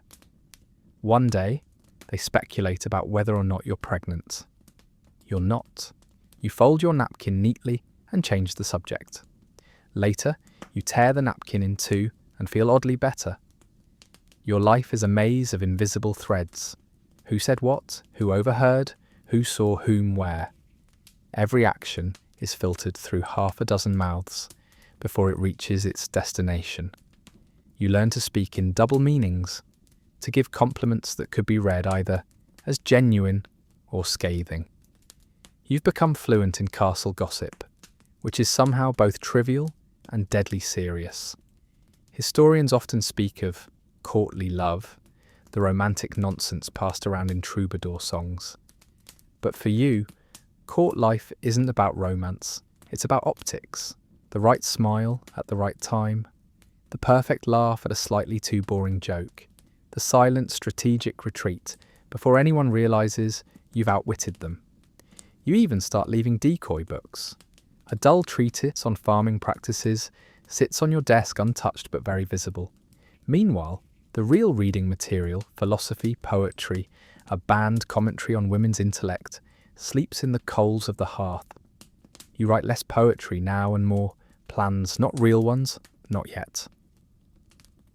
One day, they speculate about whether or not you're pregnant. You're not. You fold your napkin neatly and change the subject. Later, you tear the napkin in two and feel oddly better. Your life is a maze of invisible threads. Who said what? Who overheard? Who saw whom where? Every action is filtered through half a dozen mouths before it reaches its destination. You learn to speak in double meanings, to give compliments that could be read either as genuine or scathing. You've become fluent in castle gossip, which is somehow both trivial and deadly serious. Historians often speak of courtly love, the romantic nonsense passed around in troubadour songs. But for you, court life isn't about romance, it's about optics. The right smile at the right time, the perfect laugh at a slightly too boring joke, the silent strategic retreat before anyone realises you've outwitted them. You even start leaving decoy books. A dull treatise on farming practices sits on your desk untouched but very visible. Meanwhile, the real reading material, philosophy, poetry, a banned commentary on women's intellect, sleeps in the coals of the hearth. You write less poetry now and more plans, not real ones, not yet.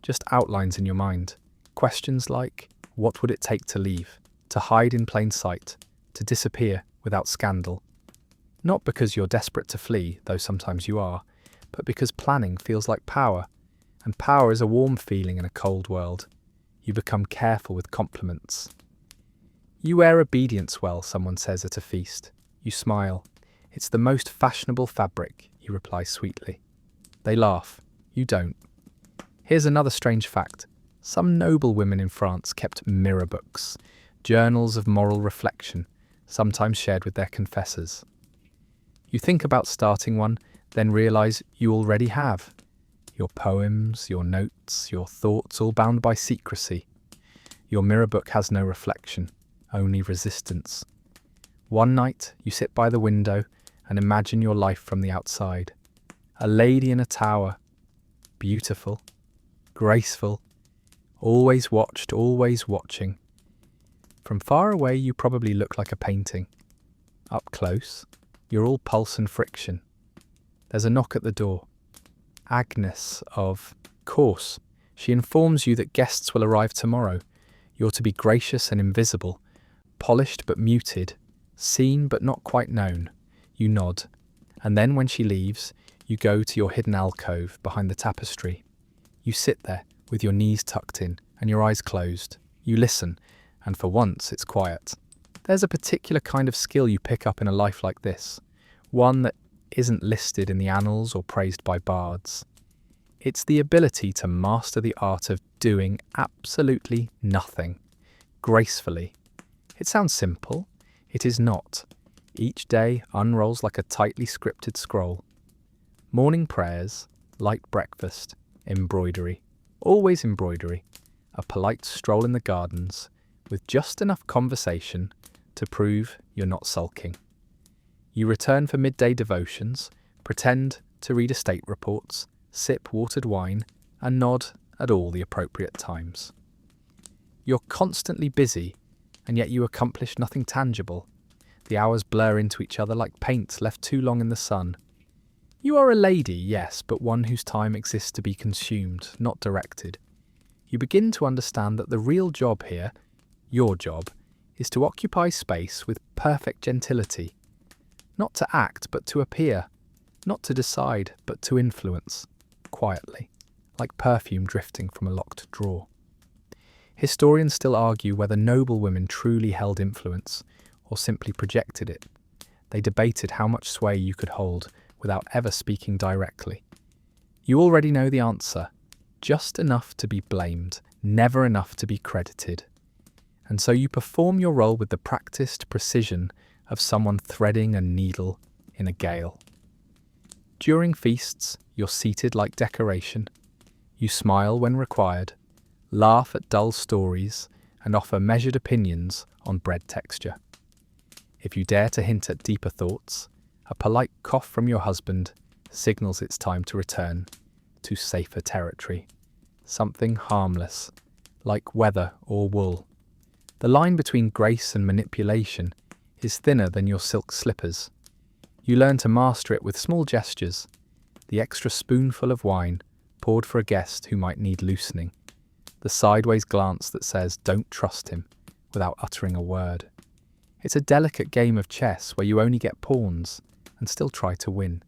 Just outlines in your mind. Questions like, what would it take to leave, to hide in plain sight, to disappear without scandal? Not because you're desperate to flee, though sometimes you are, but because planning feels like power, and power is a warm feeling in a cold world. You become careful with compliments. You wear obedience well, someone says at a feast. You smile. It's the most fashionable fabric, you reply sweetly. They laugh. You don't. Here's another strange fact. Some noblewomen in France kept mirror books, journals of moral reflection, sometimes shared with their confessors. You think about starting one, then realise you already have. Your poems, your notes, your thoughts, all bound by secrecy. Your mirror book has no reflection, only resistance. One night, you sit by the window and imagine your life from the outside. A lady in a tower, beautiful, graceful, always watched, always watching. From far away, you probably look like a painting. Up close, you're all pulse and friction. There's a knock at the door. Agnes of course. She informs you that guests will arrive tomorrow. You're to be gracious and invisible, polished but muted, seen but not quite known. You nod, and then when she leaves, you go to your hidden alcove behind the tapestry. You sit there with your knees tucked in and your eyes closed. You listen, and for once it's quiet. There's a particular kind of skill you pick up in a life like this, one that isn't listed in the annals or praised by bards. It's the ability to master the art of doing absolutely nothing, gracefully. It sounds simple. It is not. Each day unrolls like a tightly scripted scroll. Morning prayers, light breakfast, embroidery. Always embroidery. A polite stroll in the gardens, with just enough conversation to prove you're not sulking. You return for midday devotions, pretend to read estate reports, sip watered wine, and nod at all the appropriate times. You're constantly busy, and yet you accomplish nothing tangible. The hours blur into each other like paint left too long in the sun. You are a lady, yes, but one whose time exists to be consumed, not directed. You begin to understand that the real job here, your job, is to occupy space with perfect gentility. Not to act, but to appear. Not to decide, but to influence. Quietly, like perfume drifting from a locked drawer. Historians still argue whether noblewomen truly held influence, or simply projected it. They debated how much sway you could hold without ever speaking directly. You already know the answer. Just enough to be blamed, never enough to be credited. And so you perform your role with the practiced precision of someone threading a needle in a gale. During feasts, you're seated like decoration. You smile when required, laugh at dull stories, and offer measured opinions on bread texture. If you dare to hint at deeper thoughts, a polite cough from your husband signals it's time to return to safer territory. Something harmless, like weather or wool. The line between grace and manipulation is thinner than your silk slippers. You learn to master it with small gestures, the extra spoonful of wine poured for a guest who might need loosening, the sideways glance that says don't trust him without uttering a word. It's a delicate game of chess where you only get pawns and still try to win.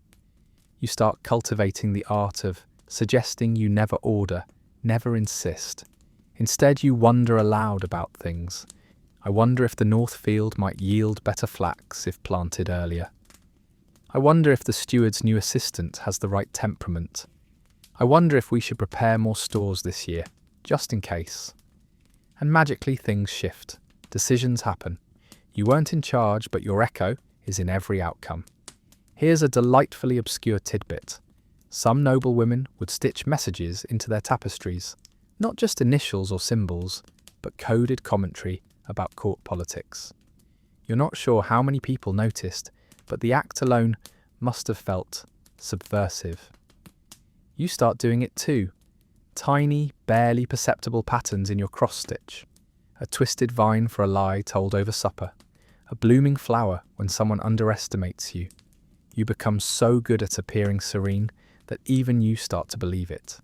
You start cultivating the art of suggesting you never order, never insist. Instead, you wonder aloud about things. I wonder if the North Field might yield better flax if planted earlier. I wonder if the steward's new assistant has the right temperament. I wonder if we should prepare more stores this year, just in case. And magically things shift. Decisions happen. You weren't in charge, but your echo is in every outcome. Here's a delightfully obscure tidbit. Some noblewomen would stitch messages into their tapestries. Not just initials or symbols, but coded commentary about court politics. You're not sure how many people noticed, but the act alone must have felt subversive. You start doing it too. Tiny, barely perceptible patterns in your cross-stitch. A twisted vine for a lie told over supper. A blooming flower when someone underestimates you. You become so good at appearing serene that even you start to believe it.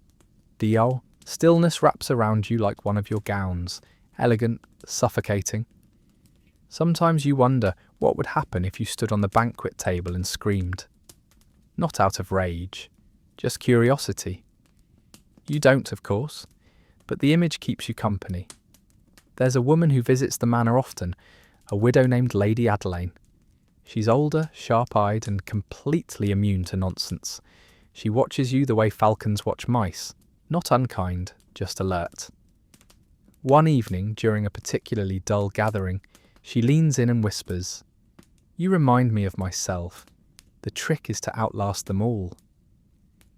Dio, stillness wraps around you like one of your gowns, elegant, suffocating. Sometimes you wonder what would happen if you stood on the banquet table and screamed. Not out of rage, just curiosity. You don't, of course, but the image keeps you company. There's a woman who visits the manor often, a widow named Lady Adelaine. She's older, sharp-eyed, and completely immune to nonsense. She watches you the way falcons watch mice, not unkind, just alert. One evening, during a particularly dull gathering, she leans in and whispers, "You remind me of myself. The trick is to outlast them all."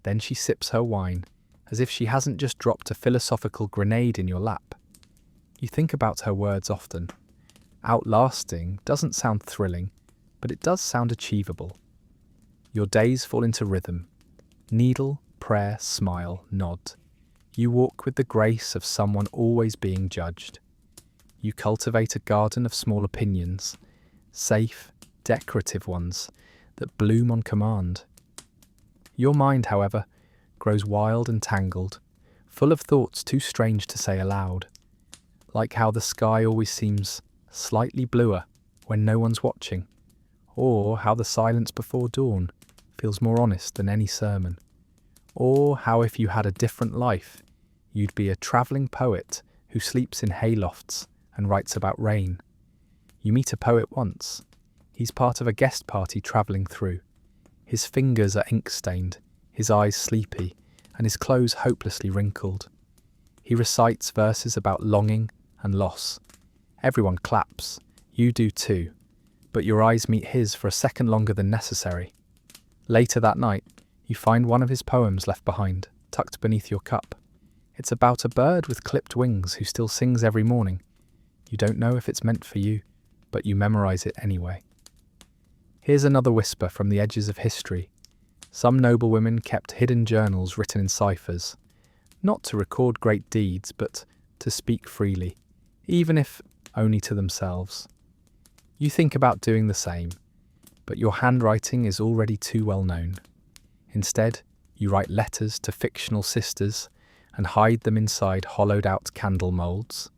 Then she sips her wine, as if she hasn't just dropped a philosophical grenade in your lap. You think about her words often. Outlasting doesn't sound thrilling, but it does sound achievable. Your days fall into rhythm. Needle, prayer, smile, nod. You walk with the grace of someone always being judged. You cultivate a garden of small opinions, safe, decorative ones that bloom on command. Your mind, however, grows wild and tangled, full of thoughts too strange to say aloud, like how the sky always seems slightly bluer when no one's watching, or how the silence before dawn feels more honest than any sermon, or how if you had a different life, you'd be a travelling poet who sleeps in haylofts and writes about rain. You meet a poet once. He's part of a guest party travelling through. His fingers are ink-stained, his eyes sleepy, and his clothes hopelessly wrinkled. He recites verses about longing and loss. Everyone claps. You do too. But your eyes meet his for a second longer than necessary. Later that night, you find one of his poems left behind, tucked beneath your cup. It's about a bird with clipped wings who still sings every morning. You don't know if it's meant for you, but you memorize it anyway. Here's another whisper from the edges of history. Some noblewomen kept hidden journals written in ciphers, not to record great deeds, but to speak freely, even if only to themselves. You think about doing the same, but your handwriting is already too well known. Instead, you write letters to fictional sisters and hide them inside hollowed-out candle moulds.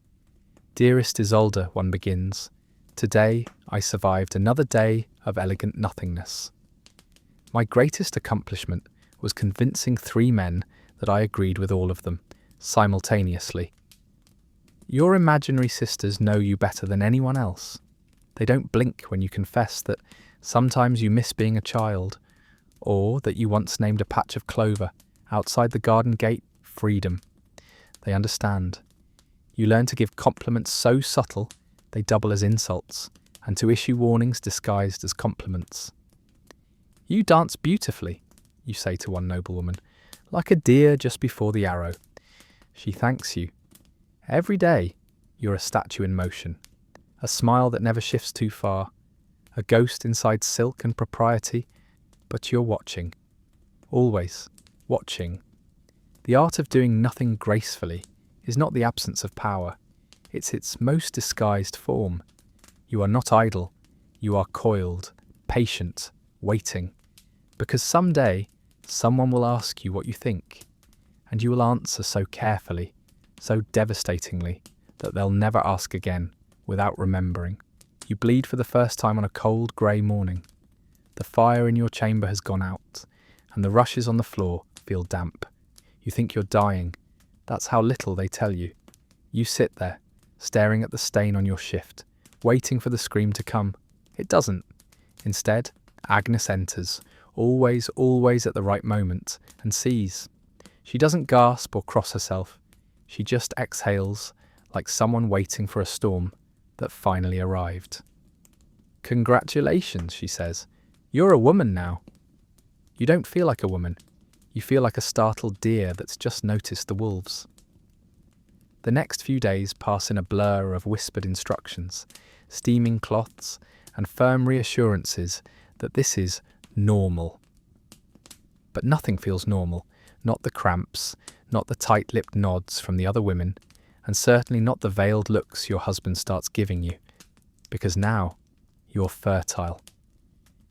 "Dearest Isolde," one begins, "today I survived another day of elegant nothingness. My greatest accomplishment was convincing 3 men that I agreed with all of them, simultaneously. Your imaginary sisters know you better than anyone else. They don't blink when you confess that sometimes you miss being a child, or that you once named a patch of clover outside the garden gate freedom. They understand. You learn to give compliments so subtle they double as insults, and to issue warnings disguised as compliments. "You dance beautifully," you say to one noblewoman, like a deer just before the arrow. She thanks you. Every day, you're a statue in motion, a smile that never shifts too far, a ghost inside silk and propriety, but you're watching. Always watching. The art of doing nothing gracefully is not the absence of power, it's its most disguised form. You are not idle, you are coiled, patient, waiting, because someday someone will ask you what you think, and you will answer so carefully, so devastatingly, that they'll never ask again without remembering. You bleed for the first time on a cold grey morning. The fire in your chamber has gone out, and the rushes on the floor feel damp. You think you're dying. That's how little they tell you. You sit there, staring at the stain on your shift, waiting for the scream to come. It doesn't. Instead, Agnes enters, always at the right moment, and sees. She doesn't gasp or cross herself. She just exhales, like someone waiting for a storm that finally arrived. "Congratulations," she says. "You're a woman now." You don't feel like a woman. You feel like a startled deer that's just noticed the wolves. The next few days pass in a blur of whispered instructions, steaming cloths, and firm reassurances that this is normal. But nothing feels normal, not the cramps, not the tight-lipped nods from the other women, and certainly not the veiled looks your husband starts giving you, because now you're fertile.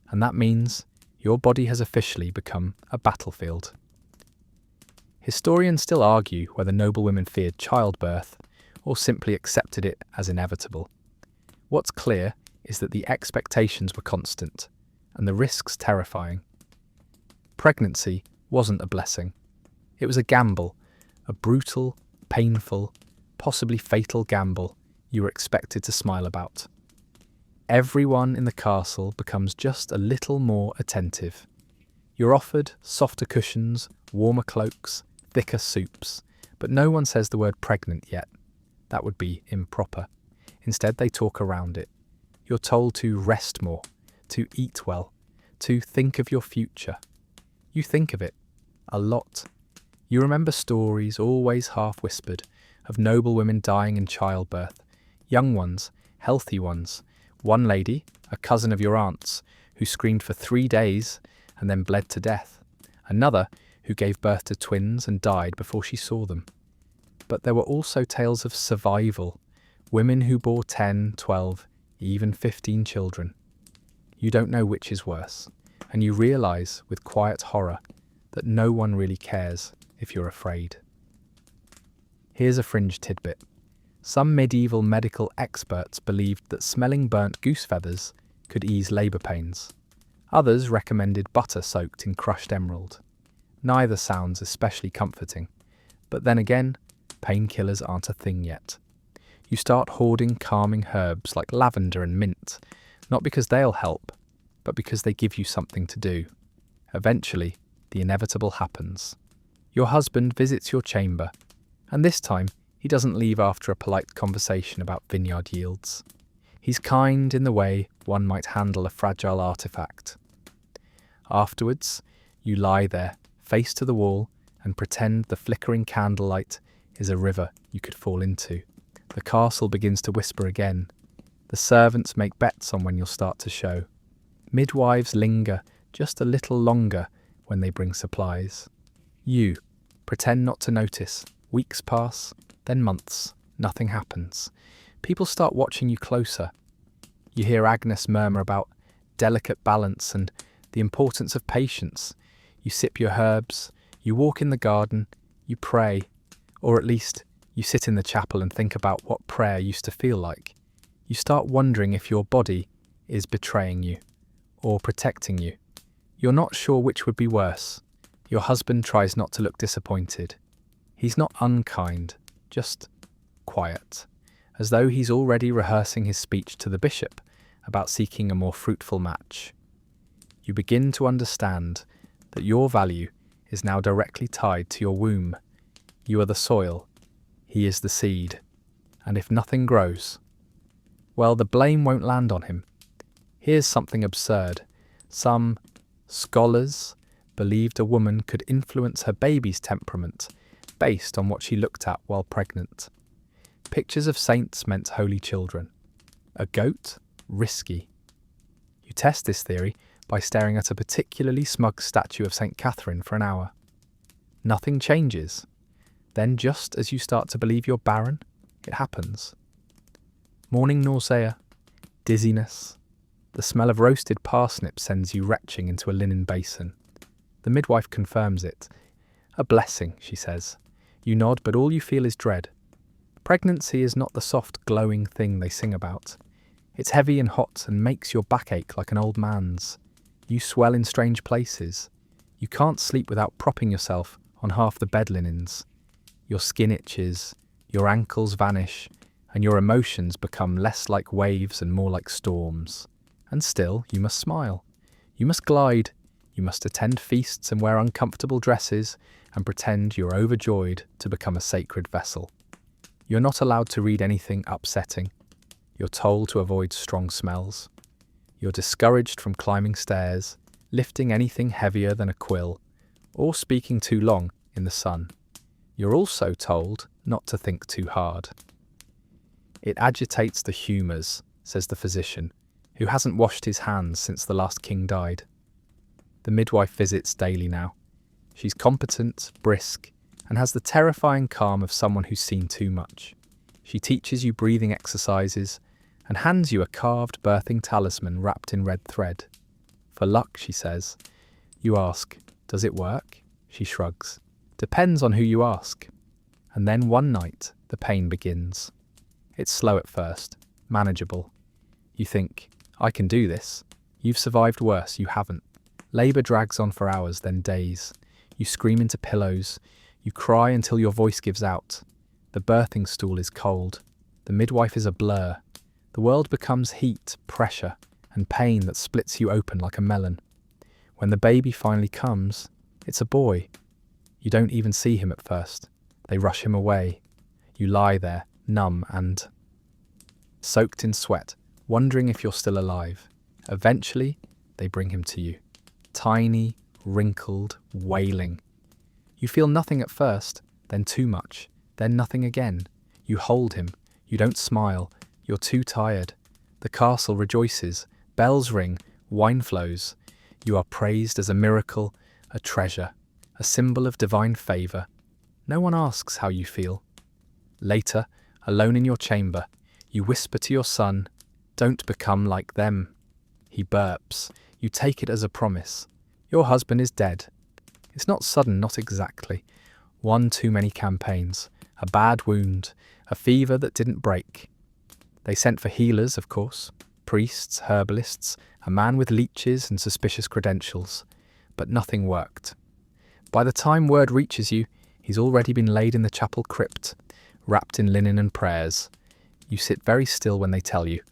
And that means your body has officially become a battlefield. Historians still argue whether noblewomen feared childbirth or simply accepted it as inevitable. What's clear is that the expectations were constant and the risks terrifying. Pregnancy wasn't a blessing. It was a gamble, a brutal, painful, possibly fatal gamble you were expected to smile about. Everyone in the castle becomes just a little more attentive. You're offered softer cushions, warmer cloaks, thicker soups, but no one says the word pregnant yet. That would be improper. Instead, they talk around it. You're told to rest more, to eat well, to think of your future. You think of it a lot. You remember stories, always half-whispered, of noblewomen dying in childbirth, young ones, healthy ones. One lady, a cousin of your aunt's, who screamed for 3 days and then bled to death. Another, who gave birth to twins and died before she saw them. But there were also tales of survival, women who bore 10, 12, even 15 children. You don't know which is worse, and you realise with quiet horror that no one really cares if you're afraid. Here's a fringe tidbit. Some medieval medical experts believed that smelling burnt goose feathers could ease labour pains. Others recommended butter soaked in crushed emerald. Neither sounds especially comforting, but then again, painkillers aren't a thing yet. You start hoarding calming herbs like lavender and mint, not because they'll help, but because they give you something to do. Eventually, the inevitable happens. Your husband visits your chamber, and this time he doesn't leave after a polite conversation about vineyard yields. He's kind in the way one might handle a fragile artifact. Afterwards, you lie there, face to the wall, and pretend the flickering candlelight is a river you could fall into. The castle begins to whisper again. The servants make bets on when you'll start to show. Midwives linger just a little longer when they bring supplies. You pretend not to notice. Weeks pass, then months. Nothing happens. People start watching you closer. You hear Agnes murmur about delicate balance and the importance of patience. You sip your herbs, you walk in the garden, you pray, or at least you sit in the chapel and think about what prayer used to feel like. You start wondering if your body is betraying you or protecting you. You're not sure which would be worse. Your husband tries not to look disappointed. He's not unkind, just quiet, as though he's already rehearsing his speech to the bishop about seeking a more fruitful match. You begin to understand that your value is now directly tied to your womb. You are the soil, he is the seed, and if nothing grows, well, the blame won't land on him. Here's something absurd. Some scholars believed a woman could influence her baby's temperament based on what she looked at while pregnant. Pictures of saints meant holy children. A goat? Risky. You test this theory by staring at a particularly smug statue of St. Catherine for an hour. Nothing changes. Then, just as you start to believe you're barren, it happens. Morning nausea, dizziness. The smell of roasted parsnips sends you retching into a linen basin. The midwife confirms it. A blessing, she says. You nod, but all you feel is dread. Pregnancy is not the soft, glowing thing they sing about. It's heavy and hot and makes your back ache like an old man's. You swell in strange places. You can't sleep without propping yourself on half the bed linens. Your skin itches, your ankles vanish, and your emotions become less like waves and more like storms. And still, you must smile. You must glide. You must attend feasts and wear uncomfortable dresses and pretend you're overjoyed to become a sacred vessel. You're not allowed to read anything upsetting. You're told to avoid strong smells. You're discouraged from climbing stairs, lifting anything heavier than a quill, or speaking too long in the sun. You're also told not to think too hard. It agitates the humours, says the physician, who hasn't washed his hands since the last king died. The midwife visits daily now. She's competent, brisk, and has the terrifying calm of someone who's seen too much. She teaches you breathing exercises and hands you a carved birthing talisman wrapped in red thread. For luck, she says. You ask, does it work? She shrugs. Depends on who you ask. And then one night, the pain begins. It's slow at first, manageable. You think, I can do this. You've survived worse, you haven't. Labour drags on for hours, then days. You scream into pillows. You cry until your voice gives out. The birthing stool is cold. The midwife is a blur. The world becomes heat, pressure, and pain that splits you open like a melon. When the baby finally comes, it's a boy. You don't even see him at first. They rush him away. You lie there, numb and soaked in sweat, wondering if you're still alive. Eventually, they bring him to you. Tiny, wrinkled, wailing. You feel nothing at first, then too much, then nothing again. You hold him. You don't smile. You're too tired. The castle rejoices. Bells ring. Wine flows. You are praised as a miracle, a treasure, a symbol of divine favour. No one asks how you feel. Later, alone in your chamber, you whisper to your son, "Don't become like them." He burps. You take it as a promise. Your husband is dead. It's not sudden, not exactly. One too many campaigns, a bad wound, a fever that didn't break. They sent for healers, of course, priests, herbalists, a man with leeches and suspicious credentials, but nothing worked. By the time word reaches you, he's already been laid in the chapel crypt, wrapped in linen and prayers. You sit very still when they tell you.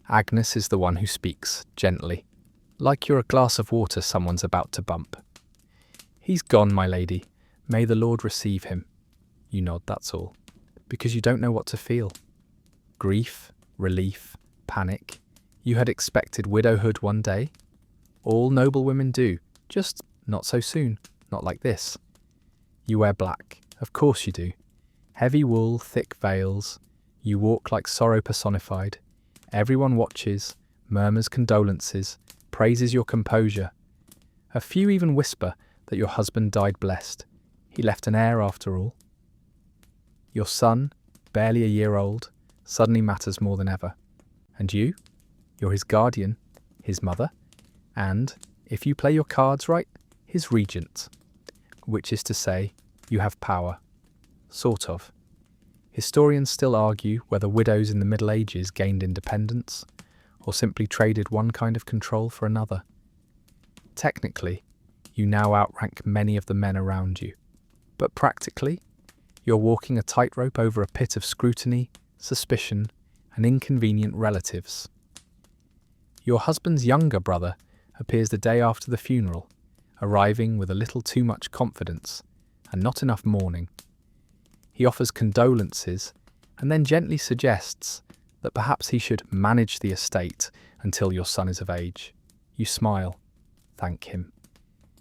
Agnes is the one who speaks, gently, like you're a glass of water someone's about to bump. "He's gone, my lady. May the Lord receive him." You nod, that's all, because you don't know what to feel. Grief, relief, panic. You had expected widowhood one day. All noblewomen do, just not so soon, not like this. You wear black, of course you do. Heavy wool, thick veils. You walk like sorrow personified. Everyone watches, murmurs condolences, praises your composure. A few even whisper that your husband died blessed. He left an heir after all. Your son, barely a year old, suddenly matters more than ever. And you? You're his guardian, his mother, and, if you play your cards right, his regent. Which is to say, you have power. Sort of. Historians still argue whether widows in the Middle Ages gained independence, or simply traded one kind of control for another. Technically, you now outrank many of the men around you. But practically, you're walking a tightrope over a pit of scrutiny, suspicion, and inconvenient relatives. Your husband's younger brother appears the day after the funeral, arriving with a little too much confidence and not enough mourning. He offers condolences and then gently suggests that perhaps he should manage the estate until your son is of age. You smile. Thank him.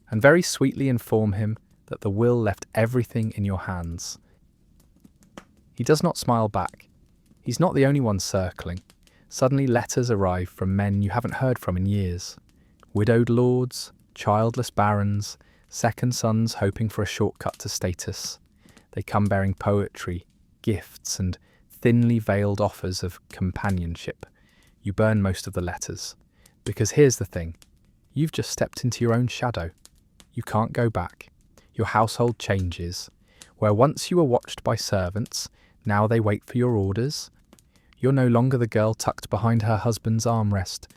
and very sweetly inform him that the will left everything in your hands. He does not smile back. He's not the only one circling. Suddenly letters arrive from men you haven't heard from in years. Widowed lords, childless barons, second sons hoping for a shortcut to status. They come bearing poetry, gifts, and thinly veiled offers of companionship. You burn most of the letters. Because here's the thing. You've just stepped into your own shadow. You can't go back. Your household changes. Where once you were watched by servants, now they wait for your orders. You're no longer the girl tucked behind her husband's armrest.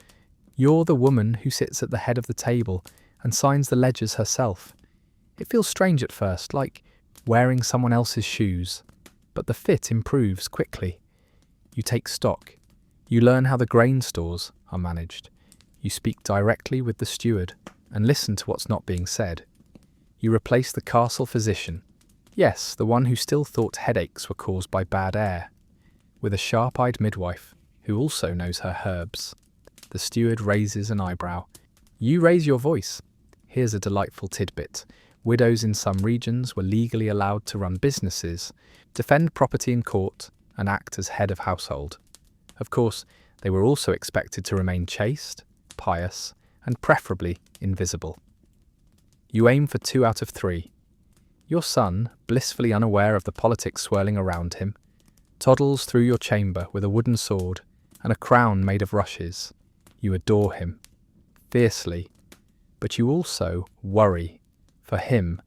You're the woman who sits at the head of the table and signs the ledgers herself. It feels strange at first, like wearing someone else's shoes, but the fit improves quickly. You take stock. You learn how the grain stores are managed. You speak directly with the steward and listen to what's not being said. You replace the castle physician, yes, the one who still thought headaches were caused by bad air, with a sharp-eyed midwife who also knows her herbs. The steward raises an eyebrow. You raise your voice. Here's a delightful tidbit. Widows in some regions were legally allowed to run businesses, defend property in court, and act as head of household. Of course, they were also expected to remain chaste, pious, and preferably invisible. You aim for 2 out of 3. Your son, blissfully unaware of the politics swirling around him, toddles through your chamber with a wooden sword and a crown made of rushes. You adore him, fiercely, but you also worry for him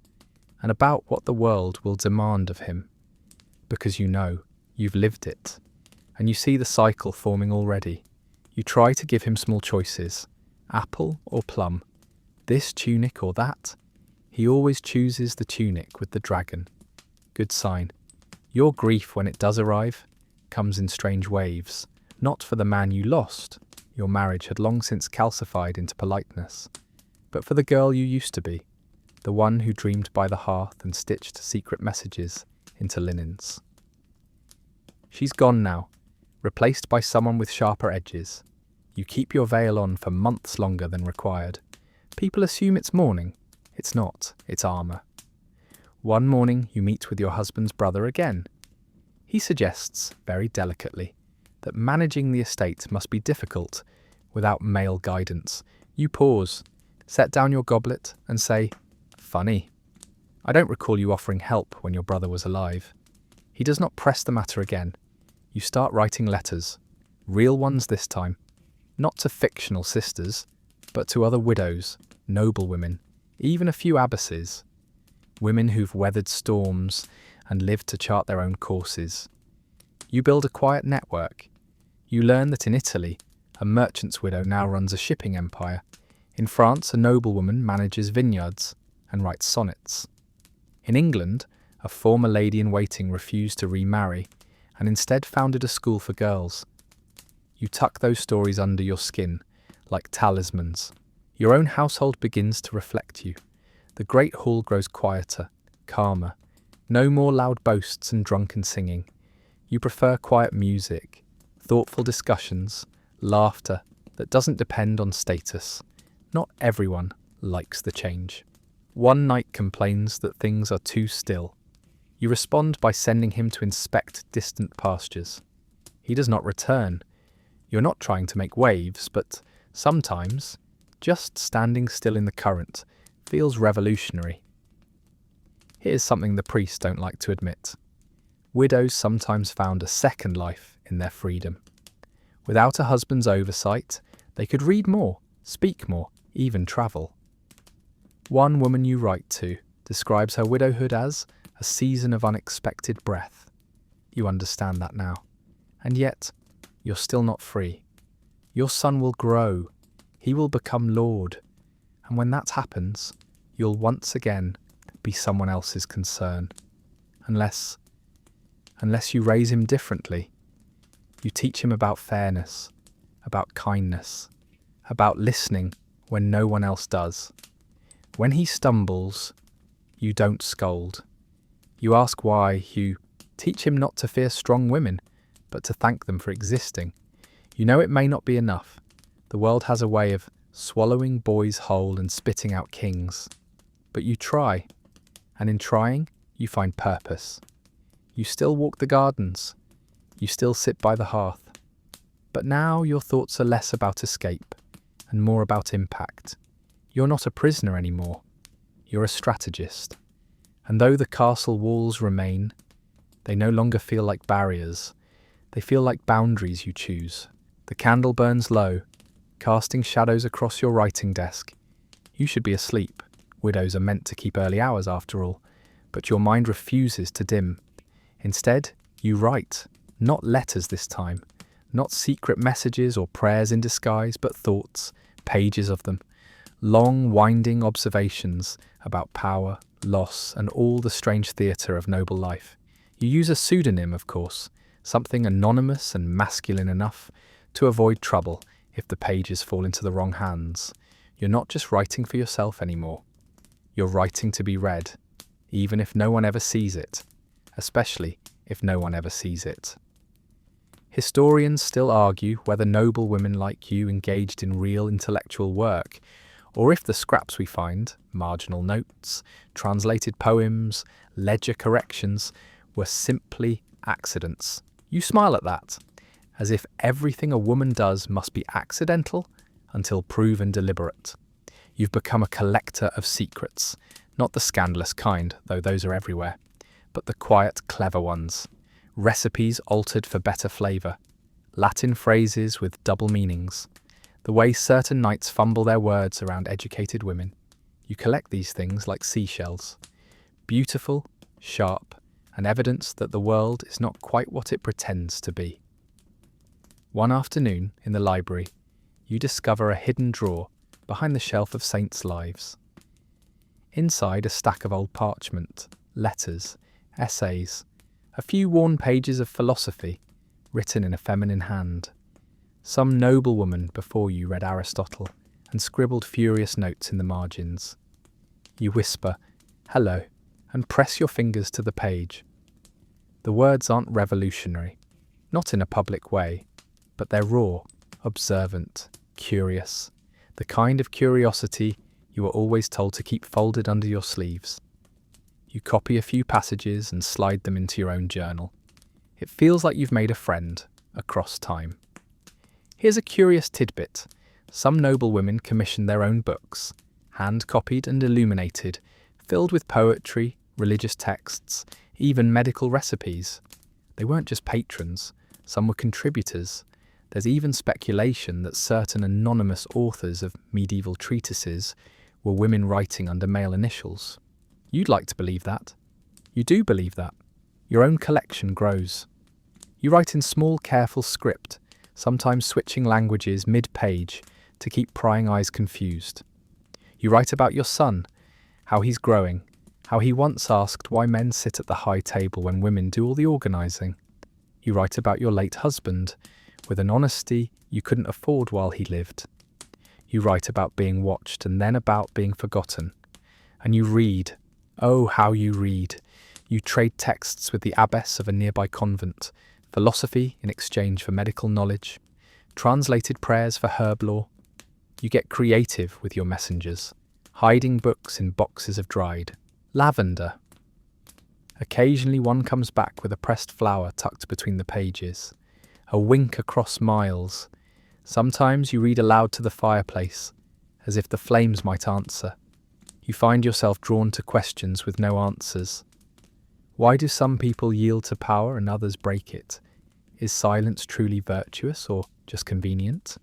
and about what the world will demand of him, because you know you've lived it, and you see the cycle forming already. You try to give him small choices, apple or plum, this tunic or that. He always chooses the tunic with the dragon. Good sign. Your grief, when it does arrive, comes in strange waves, not for the man you lost, your marriage had long since calcified into politeness, but for the girl you used to be, the one who dreamed by the hearth and stitched secret messages into linens. She's gone now, replaced by someone with sharper edges. You keep your veil on for months longer than required. People assume it's mourning. It's not, it's armour. One morning you meet with your husband's brother again. He suggests, very delicately, that managing the estate must be difficult without male guidance. You pause, set down your goblet and say, "Funny. I don't recall you offering help when your brother was alive." He does not press the matter again. You start writing letters, real ones this time, not to fictional sisters, but to other widows, noblewomen, even a few abbesses, women who've weathered storms and lived to chart their own courses. You build a quiet network. You learn that in Italy, a merchant's widow now runs a shipping empire. In France, a noblewoman manages vineyards and writes sonnets. In England, a former lady-in-waiting refused to remarry and instead founded a school for girls. You tuck those stories under your skin, like talismans. Your own household begins to reflect you. The great hall grows quieter, calmer. No more loud boasts and drunken singing. You prefer quiet music, thoughtful discussions, laughter that doesn't depend on status. Not everyone likes the change. One night complains that things are too still. You respond by sending him to inspect distant pastures. He does not return. You're not trying to make waves, but sometimes just standing still in the current feels revolutionary. Here's something the priests don't like to admit. Widows sometimes found a second life in their freedom. Without a husband's oversight, they could read more, speak more, even travel. One woman you write to describes her widowhood as a season of unexpected breath. You understand that now. And yet, you're still not free. Your son will grow. He will become Lord. And when that happens, you'll once again be someone else's concern. Unless you raise him differently. You teach him about fairness, about kindness, about listening when no one else does. When he stumbles, you don't scold. You ask why. You teach him not to fear strong women, but to thank them for existing. You know it may not be enough. The world has a way of swallowing boys whole and spitting out kings. But you try, and in trying, you find purpose. You still walk the gardens. You still sit by the hearth. But now your thoughts are less about escape and more about impact. You're not a prisoner anymore. You're a strategist. And though the castle walls remain, they no longer feel like barriers. They feel like boundaries you choose. The candle burns low, casting shadows across your writing desk. You should be asleep. Widows are meant to keep early hours after all. But your mind refuses to dim. Instead, you write. Not letters this time. Not secret messages or prayers in disguise, but thoughts, pages of them. Long, winding observations about power, loss, and all the strange theatre of noble life. You use a pseudonym, of course, something anonymous and masculine enough to avoid trouble if the pages fall into the wrong hands. You're not just writing for yourself anymore. You're writing to be read, even if no one ever sees it, especially if no one ever sees it. Historians still argue whether noble women like you engaged in real intellectual work, or if the scraps we find, marginal notes, translated poems, ledger corrections, were simply accidents. You smile at that, as if everything a woman does must be accidental until proven deliberate. You've become a collector of secrets, not the scandalous kind, though those are everywhere, but the quiet, clever ones. Recipes altered for better flavour, Latin phrases with double meanings, the way certain knights fumble their words around educated women. You collect these things like seashells, beautiful, sharp, and evidence that the world is not quite what it pretends to be. One afternoon, in the library, you discover a hidden drawer behind the shelf of saints' lives. Inside, a stack of old parchment, letters, essays, a few worn pages of philosophy written in a feminine hand. Some noblewoman before you read Aristotle and scribbled furious notes in the margins. You whisper, "Hello," and press your fingers to the page. The words aren't revolutionary, not in a public way, but they're raw, observant, curious, the kind of curiosity you were always told to keep folded under your sleeves. You copy a few passages and slide them into your own journal. It feels like you've made a friend across time. Here's a curious tidbit. Some noblewomen commissioned their own books, hand-copied and illuminated, filled with poetry, religious texts, even medical recipes. They weren't just patrons, some were contributors. There's even speculation that certain anonymous authors of medieval treatises were women writing under male initials. You'd like to believe that. You do believe that. Your own collection grows. You write in small, careful script, sometimes switching languages mid-page to keep prying eyes confused. You write about your son, how he's growing, how he once asked why men sit at the high table when women do all the organising. You write about your late husband, with an honesty you couldn't afford while he lived. You write about being watched and then about being forgotten. And you read. Oh, how you read. You trade texts with the abbess of a nearby convent, philosophy in exchange for medical knowledge, translated prayers for herb lore. You get creative with your messengers, hiding books in boxes of dried lavender. Occasionally one comes back with a pressed flower tucked between the pages, a wink across miles. Sometimes you read aloud to the fireplace, as if the flames might answer. You find yourself drawn to questions with no answers. Why do some people yield to power and others break it? Is silence truly virtuous or just convenient?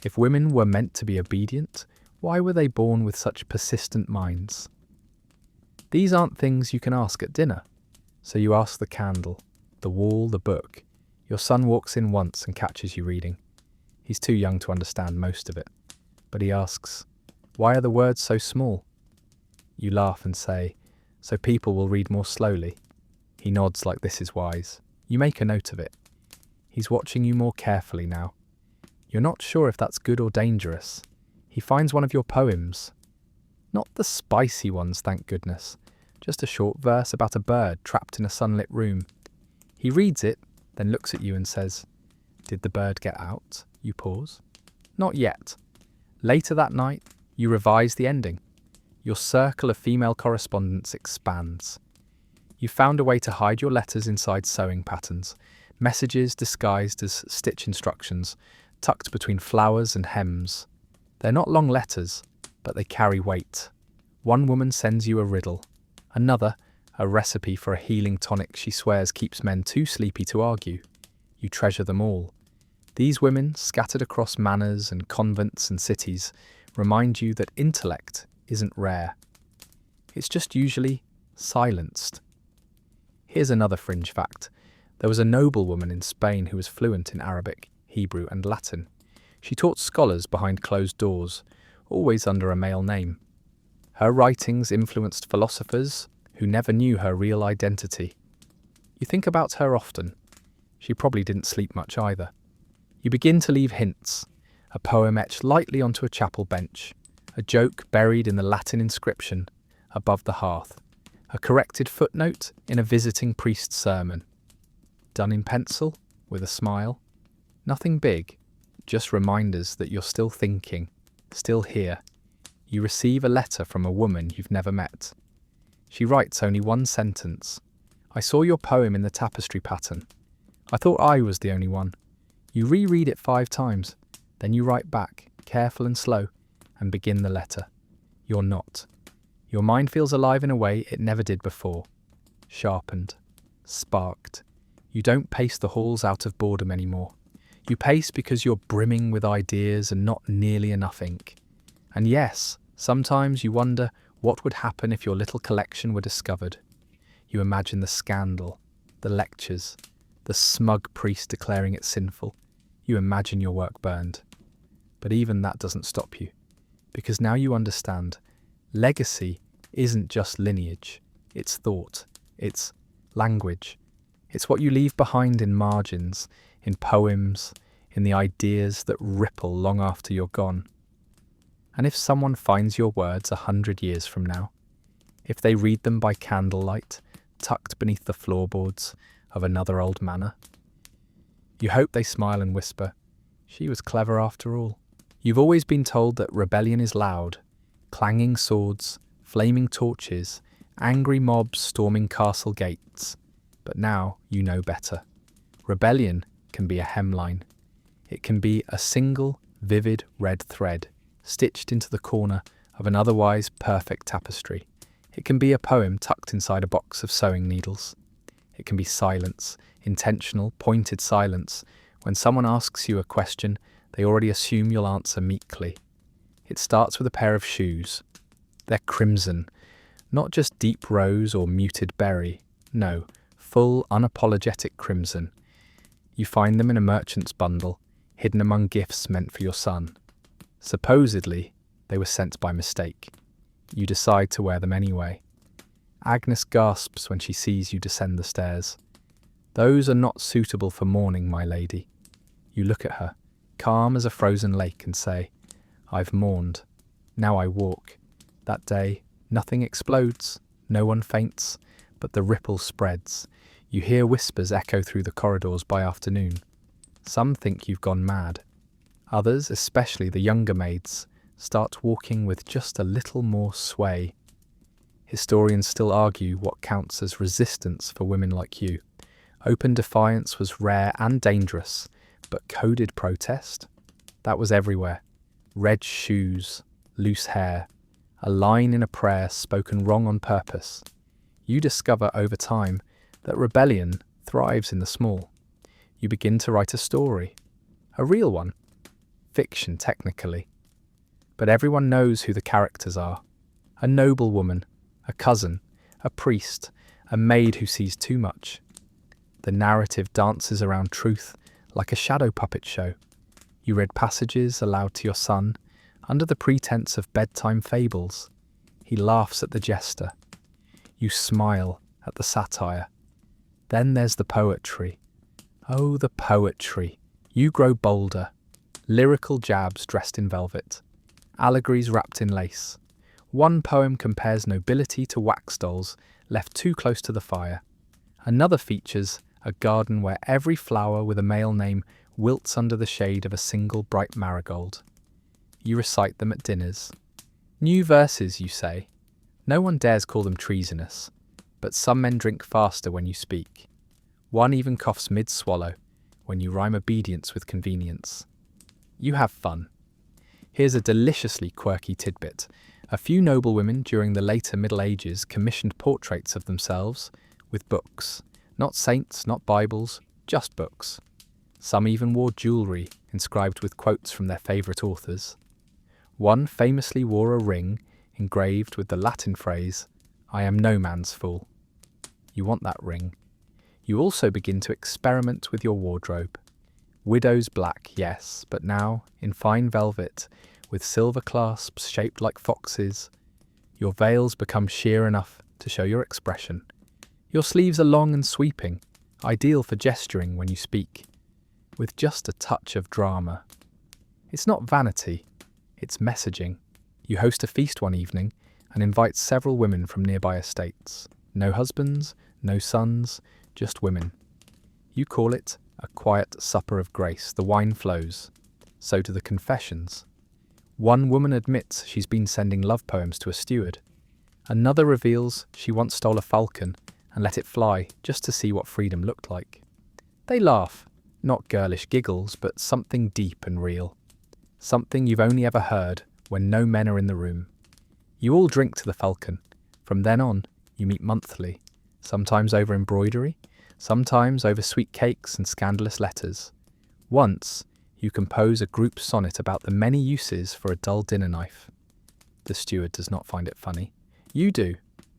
If women were meant to be obedient, why were they born with such persistent minds? These aren't things you can ask at dinner. So you ask the candle, the wall, the book. Your son walks in once and catches you reading. He's too young to understand most of it. But he asks, "Why are the words so small?" You laugh and say, "So people will read more slowly." He nods like this is wise. You make a note of it. He's watching you more carefully now. You're not sure if that's good or dangerous. He finds one of your poems. Not the spicy ones, thank goodness. Just a short verse about a bird trapped in a sunlit room. He reads it, then looks at you and says, "Did the bird get out?" You pause. "Not yet." Later that night, you revise the ending. Your circle of female correspondence expands. You found a way to hide your letters inside sewing patterns, messages disguised as stitch instructions, tucked between flowers and hems. They're not long letters, but they carry weight. One woman sends you a riddle. Another, a recipe for a healing tonic she swears keeps men too sleepy to argue. You treasure them all. These women, scattered across manors and convents and cities, remind you that intellect isn't rare. It's just usually silenced. Here's another fringe fact. There was a noblewoman in Spain who was fluent in Arabic, Hebrew and Latin. She taught scholars behind closed doors, always under a male name. Her writings influenced philosophers who never knew her real identity. You think about her often. She probably didn't sleep much either. You begin to leave hints. A poem etched lightly onto a chapel bench. A joke buried in the Latin inscription above the hearth. A corrected footnote in a visiting priest's sermon. Done in pencil, with a smile. Nothing big, just reminders that you're still thinking, still here. You receive a letter from a woman you've never met. She writes only one sentence. I saw your poem in the tapestry pattern. I thought I was the only one. You reread it 5 times, then you write back, careful and slow, and begin the letter. You're not. Your mind feels alive in a way it never did before. Sharpened. Sparked. You don't pace the halls out of boredom anymore. You pace because you're brimming with ideas and not nearly enough ink. And yes, sometimes you wonder what would happen if your little collection were discovered. You imagine the scandal, the lectures, the smug priest declaring it sinful. You imagine your work burned. But even that doesn't stop you, because now you understand legacy isn't just lineage, it's thought, it's language. It's what you leave behind in margins, in poems, in the ideas that ripple long after you're gone. And if someone finds your words 100 years from now, if they read them by candlelight, tucked beneath the floorboards of another old manor, you hope they smile and whisper, she was clever after all. You've always been told that rebellion is loud, clanging swords, flaming torches, angry mobs storming castle gates. But now you know better. Rebellion can be a hemline. It can be a single, vivid red thread stitched into the corner of an otherwise perfect tapestry. It can be a poem tucked inside a box of sewing needles. It can be silence, intentional, pointed silence. When someone asks you a question, they already assume you'll answer meekly. It starts with a pair of shoes. They're crimson, not just deep rose or muted berry. No, full, unapologetic crimson. You find them in a merchant's bundle, hidden among gifts meant for your son. Supposedly, they were sent by mistake. You decide to wear them anyway. Agnes gasps when she sees you descend the stairs. Those are not suitable for mourning, my lady. You look at her, calm as a frozen lake, and say, I've mourned. Now I walk. That day, nothing explodes, no one faints, but the ripple spreads. You hear whispers echo through the corridors by afternoon. Some think you've gone mad. Others, especially the younger maids, start walking with just a little more sway. Historians still argue what counts as resistance for women like you. Open defiance was rare and dangerous, but coded protest? That was everywhere. Red shoes, loose hair, a line in a prayer spoken wrong on purpose. You discover over time that rebellion thrives in the small. You begin to write a story, a real one, fiction technically. But everyone knows who the characters are. A noblewoman, a cousin, a priest, a maid who sees too much. The narrative dances around truth like a shadow puppet show. You read passages aloud to your son under the pretense of bedtime fables. He laughs at the jester. You smile at the satire. Then there's the poetry. Oh, the poetry. You grow bolder. Lyrical jabs dressed in velvet. Allegories wrapped in lace. One poem compares nobility to wax dolls left too close to the fire. Another features a garden where every flower with a male name wilts under the shade of a single bright marigold. You recite them at dinners. New verses, you say. No one dares call them treasonous, but some men drink faster when you speak. One even coughs mid-swallow when you rhyme obedience with convenience. You have fun. Here's a deliciously quirky tidbit. A few noblewomen during the later Middle Ages commissioned portraits of themselves with books. Not saints, not Bibles, just books. Some even wore jewellery inscribed with quotes from their favourite authors. One famously wore a ring engraved with the Latin phrase, "I am no man's fool." You want that ring. You also begin to experiment with your wardrobe. Widow's black, yes, but now in fine velvet, with silver clasps shaped like foxes. Your veils become sheer enough to show your expression. Your sleeves are long and sweeping, ideal for gesturing when you speak, with just a touch of drama. It's not vanity, it's messaging. You host a feast one evening and invite several women from nearby estates. No husbands, no sons, just women. You call it a quiet supper of grace. The wine flows. So do the confessions. One woman admits she's been sending love poems to a steward. Another reveals she once stole a falcon and let it fly just to see what freedom looked like. They laugh, not girlish giggles, but something deep and real. Something you've only ever heard when no men are in the room. You all drink to the falcon. From then on, you meet monthly, sometimes over embroidery, sometimes over sweet cakes and scandalous letters. Once, you compose a group sonnet about the many uses for a dull dinner knife. The steward does not find it funny. You do.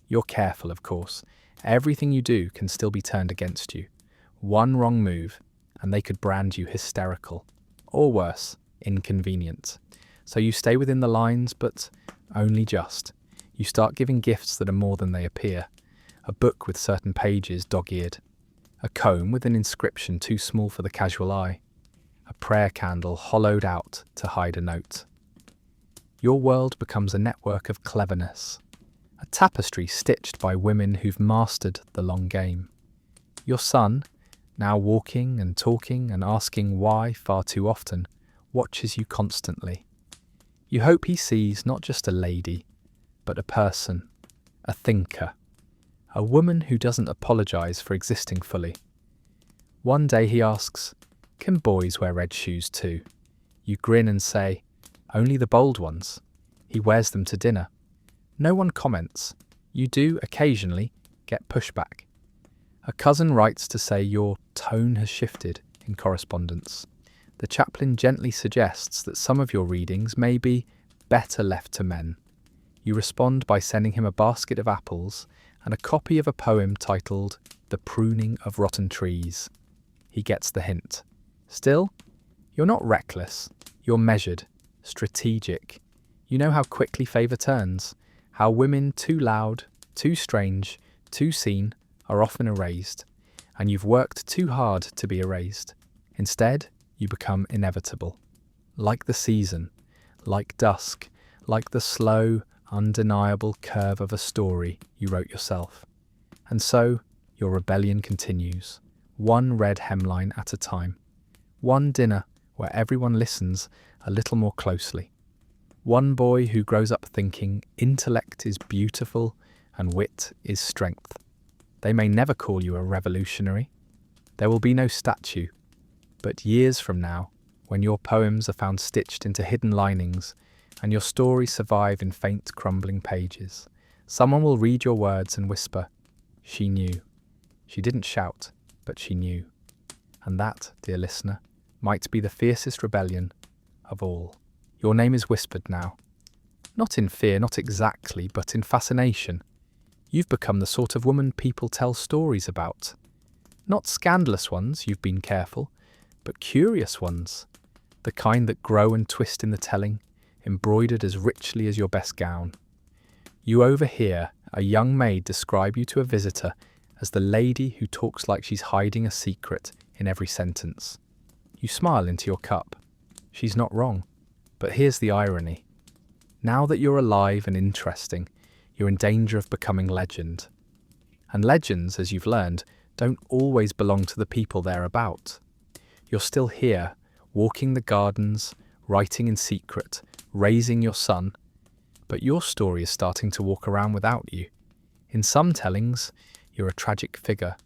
You're careful, of course. Everything you do can still be turned against you. One wrong move, and they could brand you hysterical. Or worse, inconvenient. So you stay within the lines, but only just. You start giving gifts that are more than they appear. A book with certain pages dog-eared. A comb with an inscription too small for the casual eye. A prayer candle hollowed out to hide a note. Your world becomes a network of cleverness. A tapestry stitched by women who've mastered the long game. Your son, now walking and talking and asking why far too often, watches you constantly. You hope he sees not just a lady, but a person, a thinker, a woman who doesn't apologise for existing fully. One day he asks, "Can boys wear red shoes too?" You grin and say, "Only the bold ones." He wears them to dinner. No one comments. You do, occasionally, get pushback. A cousin writes to say your tone has shifted in correspondence. The chaplain gently suggests that some of your readings may be better left to men. You respond by sending him a basket of apples and a copy of a poem titled "The Pruning of Rotten Trees." He gets the hint. Still, you're not reckless. You're measured, strategic. You know how quickly favour turns, how women too loud, too strange, too seen are often erased, and you've worked too hard to be erased. Instead, you become inevitable. Like the season, like dusk, like the slow, undeniable curve of a story you wrote yourself. And so, your rebellion continues, one red hemline at a time. One dinner where everyone listens a little more closely. One boy who grows up thinking intellect is beautiful and wit is strength. They may never call you a revolutionary. There will be no statue. But years from now, when your poems are found stitched into hidden linings and your stories survive in faint crumbling pages, someone will read your words and whisper, "She knew." She didn't shout, but she knew. And that, dear listener, might be the fiercest rebellion of all. Your name is whispered now. Not in fear, not exactly, but in fascination. You've become the sort of woman people tell stories about. Not scandalous ones, you've been careful, but curious ones. The kind that grow and twist in the telling, embroidered as richly as your best gown. You overhear a young maid describe you to a visitor as the lady who talks like she's hiding a secret in every sentence. You smile into your cup. She's not wrong. But here's the irony. Now that you're alive and interesting, you're in danger of becoming legend. And legends, as you've learned, don't always belong to the people they're about. You're still here, walking the gardens, writing in secret, raising your son, But your story is starting to walk around without you. In some tellings, you're a tragic figure,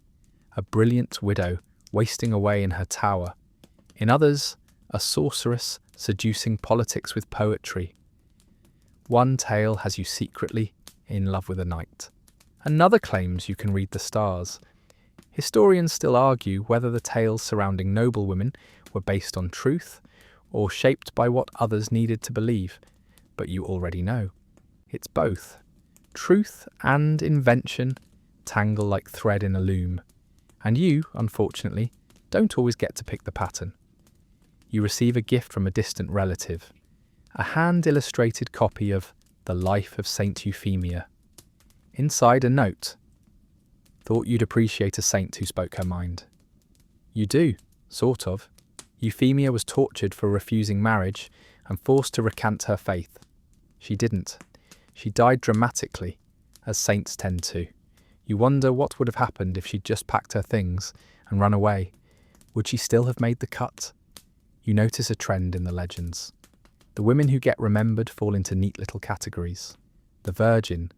a brilliant widow wasting away in her tower. In others, a sorceress seducing politics with poetry. One tale has you secretly in love with a knight. Another claims you can read the stars. Historians still argue whether the tales surrounding noblewomen were based on truth or shaped by what others needed to believe. But you already know. It's both. Truth and invention tangle like thread in a loom. And you, unfortunately, don't always get to pick the pattern. You receive a gift from a distant relative, a hand-illustrated copy of The Life of Saint Euphemia. Inside a note. Thought you'd appreciate a saint who spoke her mind. You do, sort of. Euphemia was tortured for refusing marriage and forced to recant her faith. She didn't. She died dramatically, as saints tend to. You wonder what would have happened if she'd just packed her things and run away. Would she still have made the cut? You notice a trend in the legends. The women who get remembered fall into neat little categories. The virgin,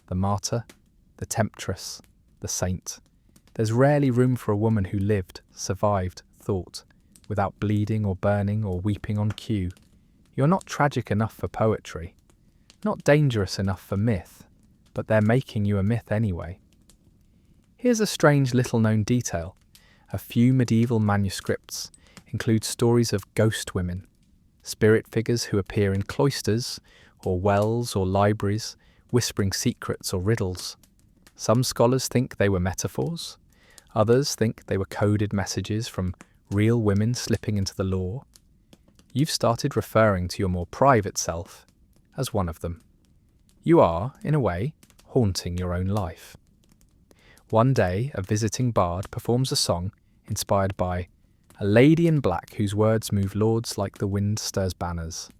the martyr, the temptress, the saint. There's rarely room for a woman who lived, survived, thought, without bleeding or burning or weeping on cue. You're not tragic enough for poetry, not dangerous enough for myth, but they're making you a myth anyway. Here's a strange little-known detail. A few medieval manuscripts include stories of ghost women, spirit figures who appear in cloisters or wells or libraries, whispering secrets or riddles. Some scholars think they were metaphors. Others think they were coded messages from real women slipping into the lore. You've started referring to your more private self as one of them. You are, in a way, haunting your own life. One day, a visiting bard performs a song inspired by a lady in black whose words move lords like the wind stirs banners.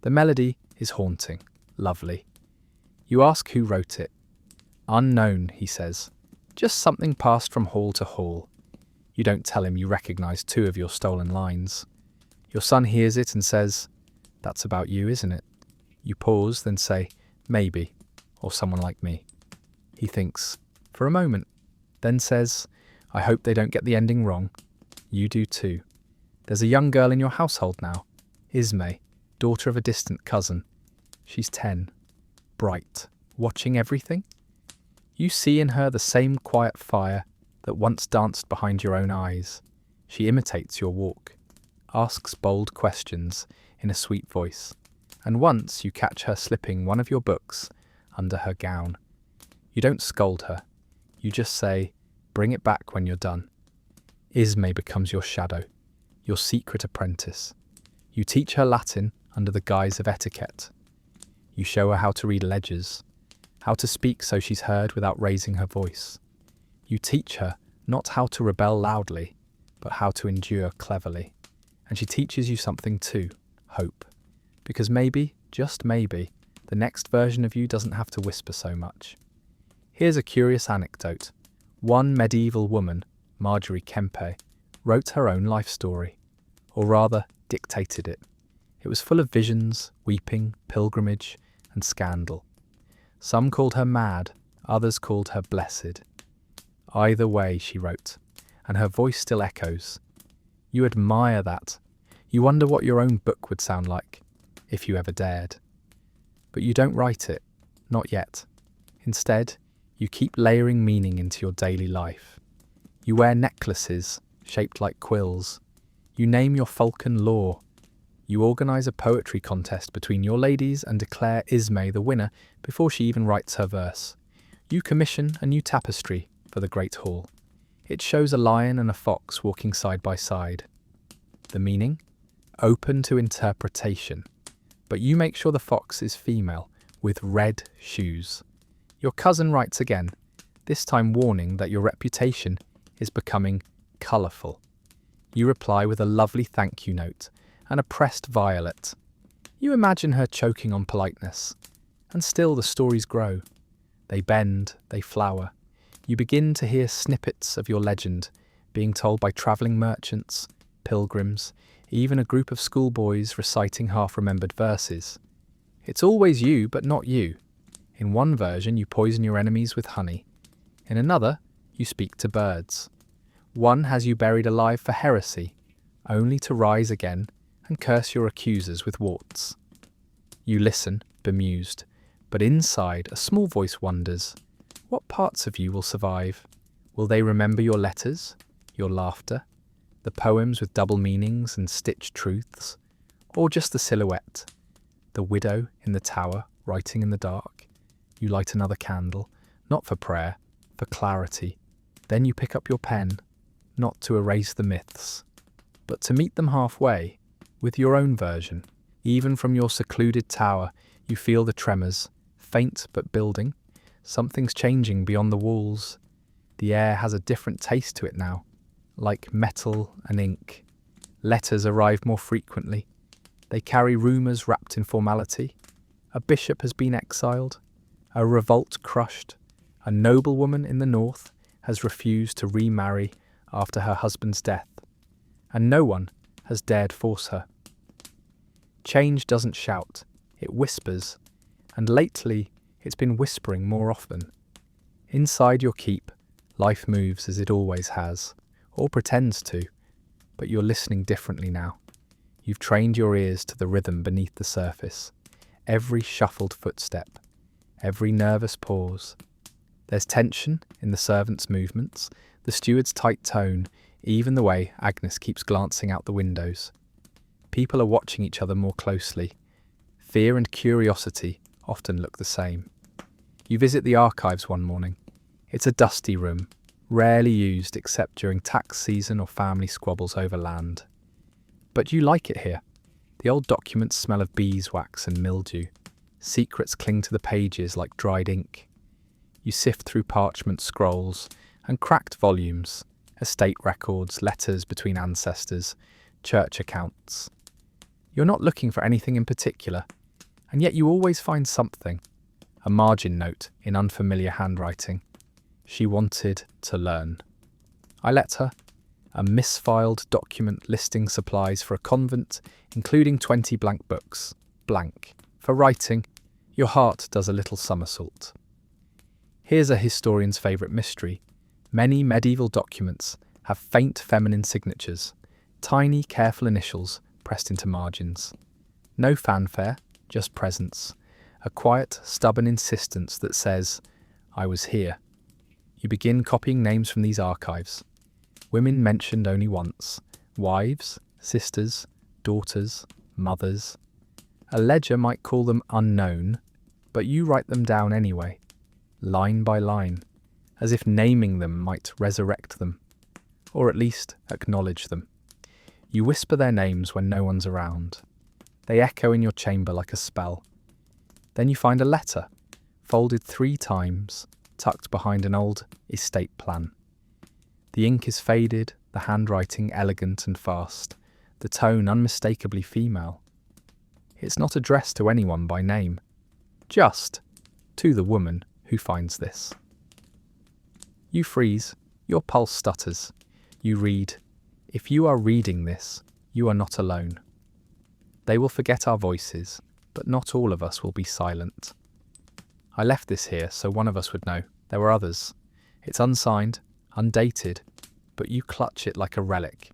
The melody is haunting, lovely. You ask who wrote it. Unknown, he says. Just something passed from hall to hall. You don't tell him you recognise 2 of your stolen lines. Your son hears it and says, "That's about you, isn't it?" You pause, then say, "Maybe," or "someone like me." He thinks, for a moment, then says, "I hope they don't get the ending wrong." You do too. There's a young girl in your household now, Ismay, daughter of a distant cousin. She's 10, bright, watching everything. You see in her the same quiet fire that once danced behind your own eyes. She imitates your walk, asks bold questions in a sweet voice, and once you catch her slipping one of your books under her gown. You don't scold her. You just say, "Bring it back when you're done." Ismay becomes your shadow, your secret apprentice. You teach her Latin under the guise of etiquette. You show her how to read ledgers, how to speak so she's heard without raising her voice. You teach her not how to rebel loudly, but how to endure cleverly. And she teaches you something too, hope. Because maybe, just maybe, the next version of you doesn't have to whisper so much. Here's a curious anecdote. One medieval woman, Marjorie Kempe, wrote her own life story, or rather, dictated it. It was full of visions, weeping, pilgrimage, and scandal. Some called her mad, others called her blessed. Either way, she wrote, and her voice still echoes. You admire that. You wonder what your own book would sound like, if you ever dared. But you don't write it, not yet. Instead, you keep layering meaning into your daily life. You wear necklaces shaped like quills. You name your falcon lore. You organise a poetry contest between your ladies and declare Ismay the winner before she even writes her verse. You commission a new tapestry for the Great Hall. It shows a lion and a fox walking side by side. The meaning? Open to interpretation. But you make sure the fox is female, with red shoes. Your cousin writes again, this time warning that your reputation is becoming colourful. You reply with a lovely thank you note and a pressed violet. You imagine her choking on politeness. And still the stories grow. They bend, they flower. You begin to hear snippets of your legend being told by travelling merchants, pilgrims, even a group of schoolboys reciting half-remembered verses. It's always you, but not you. In one version, you poison your enemies with honey. In another, you speak to birds. One has you buried alive for heresy, only to rise again and curse your accusers with warts. You listen, bemused, but inside a small voice wonders, what parts of you will survive? Will they remember your letters, your laughter, the poems with double meanings and stitched truths, or just the silhouette, the widow in the tower writing in the dark? You light another candle, not for prayer, for clarity. Then you pick up your pen, not to erase the myths, but to meet them halfway, with your own version. Even from your secluded tower, you feel the tremors, faint but building. Something's changing beyond the walls. The air has a different taste to it now, like metal and ink. Letters arrive more frequently. They carry rumours wrapped in formality. A bishop has been exiled, a revolt crushed. A noblewoman in the north has refused to remarry after her husband's death, and no one has dared force her. Change doesn't shout, it whispers, and lately it's been whispering more often. Inside your keep, life moves as it always has, or pretends to, but you're listening differently now. You've trained your ears to the rhythm beneath the surface, every shuffled footstep, every nervous pause. There's tension in the servants' movements, the steward's tight tone, even the way Agnes keeps glancing out the windows. People are watching each other more closely. Fear and curiosity often look the same. You visit the archives one morning. It's a dusty room, rarely used except during tax season or family squabbles over land. But you like it here. The old documents smell of beeswax and mildew. Secrets cling to the pages like dried ink. You sift through parchment scrolls and cracked volumes, estate records, letters between ancestors, church accounts. You're not looking for anything in particular, and yet you always find something. A margin note in unfamiliar handwriting. She wanted to learn. I let her. A misfiled document listing supplies for a convent, including 20 blank books. Blank. For writing, your heart does a little somersault. Here's a historian's favourite mystery. Many medieval documents have faint feminine signatures, tiny, careful initials pressed into margins. No fanfare, just presence. A quiet, stubborn insistence that says, I was here. You begin copying names from these archives. Women mentioned only once. Wives, sisters, daughters, mothers. A ledger might call them unknown, but you write them down anyway, line by line, as if naming them might resurrect them, or at least acknowledge them. You whisper their names when no one's around. They echo in your chamber like a spell. Then you find a letter, folded 3 times, tucked behind an old estate plan. The ink is faded, the handwriting elegant and fast, the tone unmistakably female. It's not addressed to anyone by name, just to the woman who finds this. You freeze, your pulse stutters. You read, if you are reading this, you are not alone. They will forget our voices, but not all of us will be silent. I left this here so one of us would know. There were others. It's unsigned, undated, but you clutch it like a relic.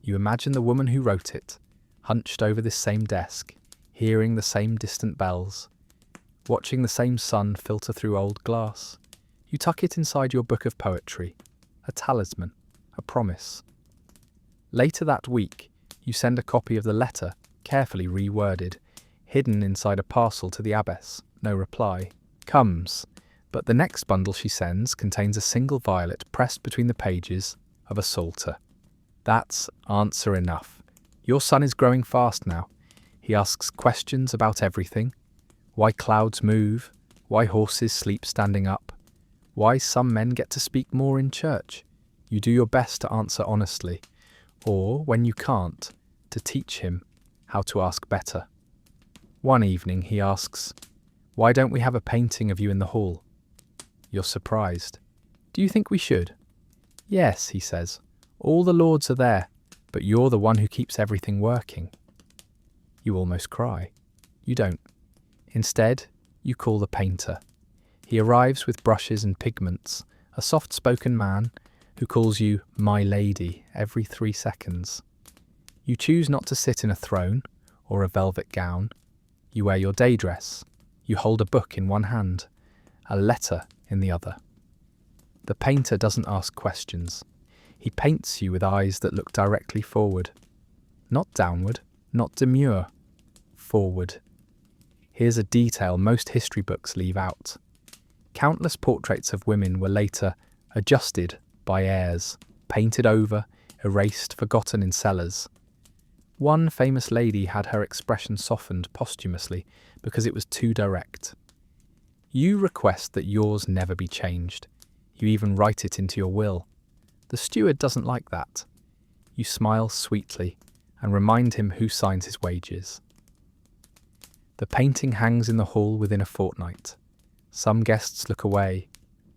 You imagine the woman who wrote it, hunched over this same desk, hearing the same distant bells, watching the same sun filter through old glass. You tuck it inside your book of poetry, a talisman, a promise. Later that week, you send a copy of the letter, carefully reworded, hidden inside a parcel to the abbess. No reply comes, but the next bundle she sends contains a single violet pressed between the pages of a psalter. That's answer enough. Your son is growing fast now. He asks questions about everything. Why clouds move, why horses sleep standing up, why some men get to speak more in church. You do your best to answer honestly, or, when you can't, to teach him how to ask better. One evening he asks, why don't we have a painting of you in the hall? You're surprised. Do you think we should? Yes, he says. All the lords are there, but you're the one who keeps everything working. You almost cry. You don't. Instead, you call the painter. He arrives with brushes and pigments, a soft-spoken man who calls you "my lady" every 3 seconds. You choose not to sit in a throne or a velvet gown. You wear your day dress. You hold a book in one hand, a letter in the other. The painter doesn't ask questions. He paints you with eyes that look directly forward. Not downward, not demure. Forward. Here's a detail most history books leave out. Countless portraits of women were later adjusted by heirs, painted over, erased, forgotten in cellars. One famous lady had her expression softened posthumously because it was too direct. You request that yours never be changed. You even write it into your will. The steward doesn't like that. You smile sweetly and remind him who signs his wages. The painting hangs in the hall within a fortnight. Some guests look away,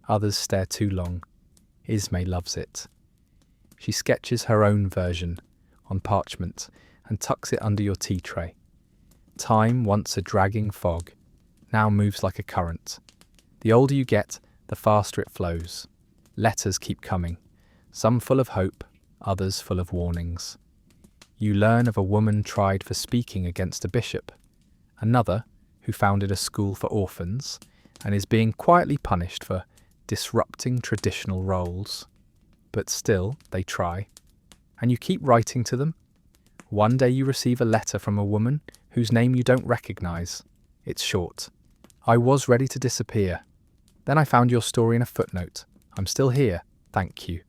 others stare too long. Ismay loves it. She sketches her own version on parchment and tucks it under your tea tray. Time, once a dragging fog, now moves like a current. The older you get, the faster it flows. Letters keep coming, some full of hope, others full of warnings. You learn of a woman tried for speaking against a bishop, another who founded a school for orphans and is being quietly punished for disrupting traditional roles. But still, they try. And you keep writing to them. One day you receive a letter from a woman whose name you don't recognize. It's short. "I was ready to disappear. Then I found your story in a footnote. I'm still here. Thank you."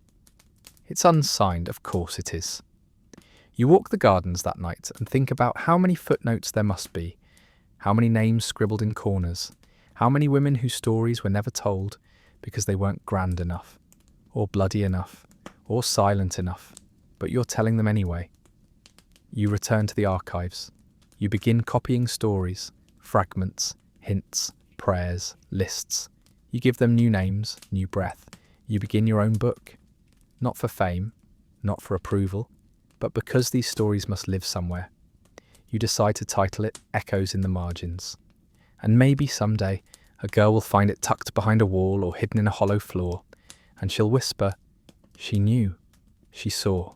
It's unsigned, of course it is. You walk the gardens that night and think about how many footnotes there must be, how many names scribbled in corners, how many women whose stories were never told because they weren't grand enough, or bloody enough, or silent enough, but you're telling them anyway. You return to the archives. You begin copying stories, fragments, hints, prayers, lists. You give them new names, new breath. You begin your own book. Not for fame, not for approval, but because these stories must live somewhere. You decide to title it Echoes in the Margins. And maybe someday a girl will find it tucked behind a wall or hidden in a hollow floor, and she'll whisper, "She knew, she saw,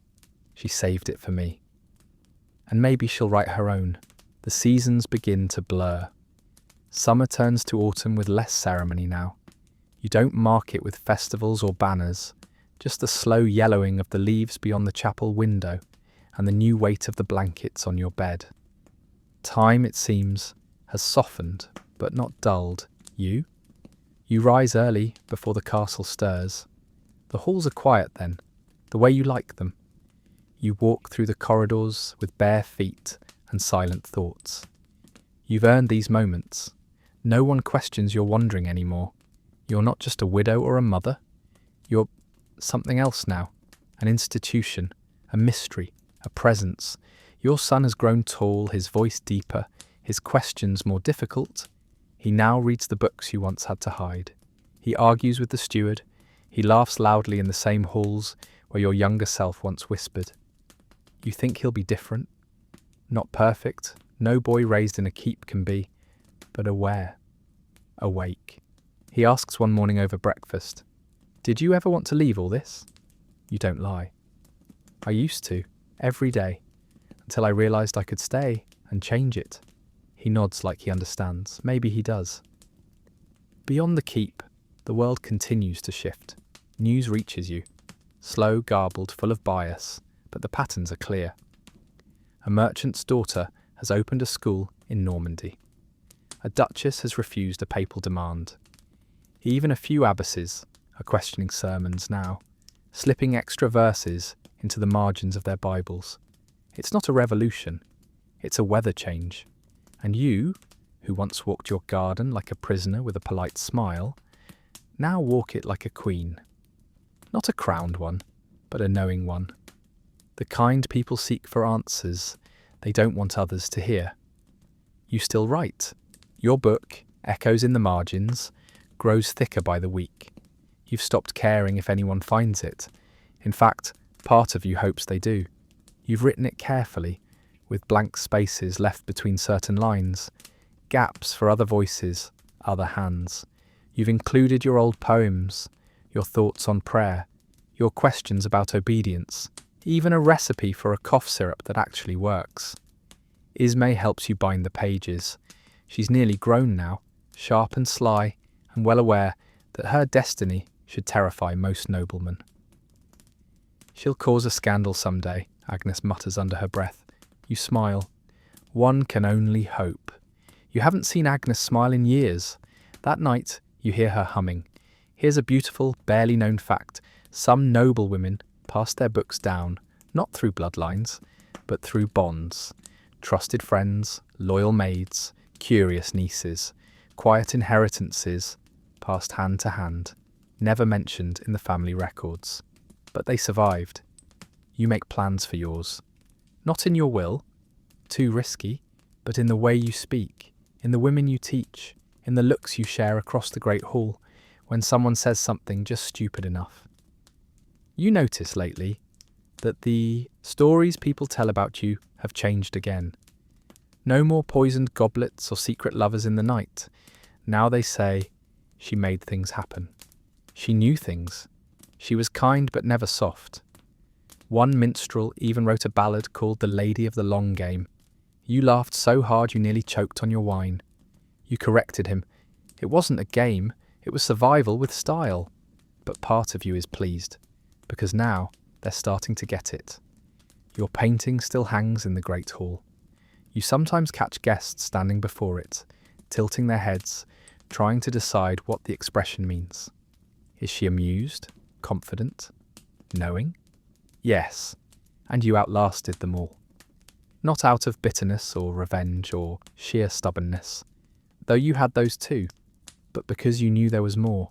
she saved it for me." And maybe she'll write her own. The seasons begin to blur. Summer turns to autumn with less ceremony now. You don't mark it with festivals or banners, just the slow yellowing of the leaves beyond the chapel window and the new weight of the blankets on your bed. Time, it seems, has softened, but not dulled. You? You rise early, before the castle stirs. The halls are quiet then, the way you like them. You walk through the corridors with bare feet and silent thoughts. You've earned these moments. No one questions your wandering anymore. You're not just a widow or a mother. You're something else now. An institution, a mystery, a presence. Your son has grown tall, his voice deeper, his questions more difficult. He now reads the books you once had to hide. He argues with the steward. He laughs loudly in the same halls where your younger self once whispered. You think he'll be different? Not perfect. No boy raised in a keep can be, but aware, awake. He asks one morning over breakfast, "Did you ever want to leave all this?" You don't lie. "I used to, every day, until I realised I could stay and change it." He nods like he understands. Maybe he does. Beyond the keep, the world continues to shift. News reaches you. Slow, garbled, full of bias, but the patterns are clear. A merchant's daughter has opened a school in Normandy. A duchess has refused a papal demand. Even a few abbesses are questioning sermons now, slipping extra verses into the margins of their Bibles. It's not a revolution, it's a weather change. And you, who once walked your garden like a prisoner with a polite smile, now walk it like a queen. Not a crowned one, but a knowing one. The kind people seek for answers they don't want others to hear. You still write. Your book, Echoes in the Margins, grows thicker by the week. You've stopped caring if anyone finds it. In fact, part of you hopes they do. You've written it carefully, with blank spaces left between certain lines. gaps for other voices, other hands. You've included your old poems, your thoughts on prayer, your questions about obedience, even a recipe for a cough syrup that actually works. Ismay helps you bind the pages. She's nearly grown now, sharp and sly, and well aware that her destiny should terrify most noblemen. She'll cause a scandal someday, Agnes mutters under her breath. You smile. One can only hope. You haven't seen Agnes smile in years. That night, you hear her humming. Here's a beautiful, barely known fact. Some noblewomen pass their books down, not through bloodlines, but through bonds. Trusted friends, loyal maids, curious nieces, quiet inheritances, passed hand to hand, never mentioned in the family records. But they survived. You make plans for yours. Not in your will, too risky, but in the way you speak, in the women you teach, in the looks you share across the Great Hall when someone says something just stupid enough. You notice lately that the stories people tell about you have changed again. No more poisoned goblets or secret lovers in the night. Now they say, she made things happen. She knew things. She was kind but never soft. One minstrel even wrote a ballad called The Lady of the Long Game. You laughed so hard you nearly choked on your wine. You corrected him. It wasn't a game, it was survival with style. But part of you is pleased, because now they're starting to get it. Your painting still hangs in the Great Hall. You sometimes catch guests standing before it, tilting their heads, trying to decide what the expression means. Is she amused, confident, knowing? Yes, and you outlasted them all. Not out of bitterness or revenge or sheer stubbornness, though you had those too, but because you knew there was more.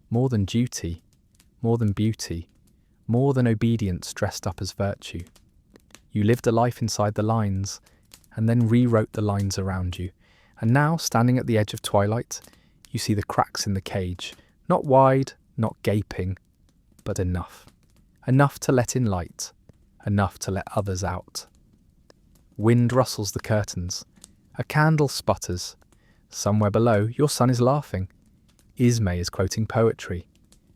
More than duty, more than beauty, more than obedience dressed up as virtue. You lived a life inside the lines, and then rewrote the lines around you. And now, standing at the edge of twilight, you see the cracks in the cage, not wide, not gaping, but enough. Enough to let in light, enough to let others out. Wind rustles the curtains. A candle sputters. Somewhere below, your son is laughing. Ismay is quoting poetry.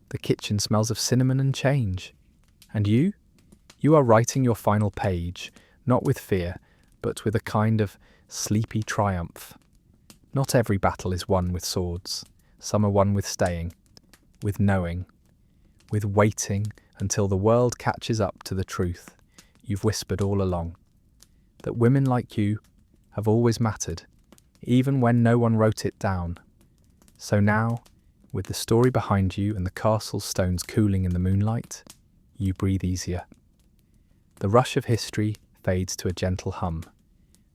The kitchen smells of cinnamon and change. And you? You are writing your final page, not with fear, but with a kind of sleepy triumph. Not every battle is won with swords. Some are won with staying, with knowing, with waiting until the world catches up to the truth you've whispered all along. That women like you have always mattered, even when no one wrote it down. So now, with the story behind you and the castle stones cooling in the moonlight, you breathe easier. The rush of history fades to a gentle hum.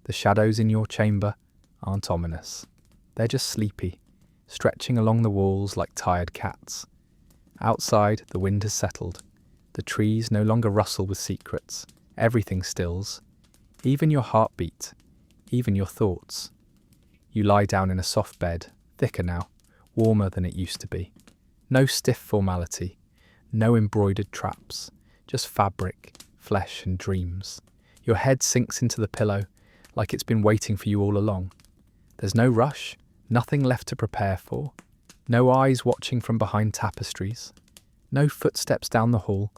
The shadows in your chamber aren't ominous. They're just sleepy, stretching along the walls like tired cats. Outside, the wind has settled. The trees no longer rustle with secrets. Everything stills. Even your heartbeat, even your thoughts. You lie down in a soft bed, thicker now, warmer than it used to be. No stiff formality, no embroidered traps, just fabric, flesh and dreams. Your head sinks into the pillow like it's been waiting for you all along. There's no rush, nothing left to prepare for, no eyes watching from behind tapestries, no footsteps down the hall,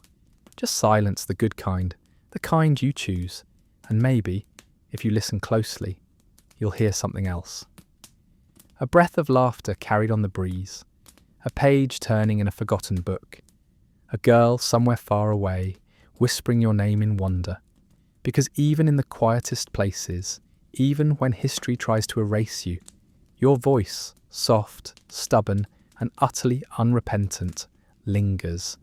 just silence, the good kind, the kind you choose. And maybe, if you listen closely, you'll hear something else. A breath of laughter carried on the breeze, a page turning in a forgotten book, a girl somewhere far away, whispering your name in wonder. Because even in the quietest places, even when history tries to erase you, your voice, soft, stubborn, and utterly unrepentant, lingers.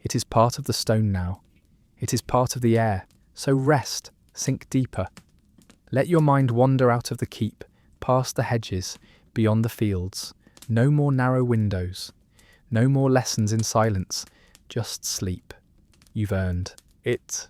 It is part of the stone now. It is part of the air. So rest. Sink deeper. Let your mind wander out of the keep, past the hedges, beyond the fields. No more narrow windows. No more lessons in silence. Just sleep. You've earned it.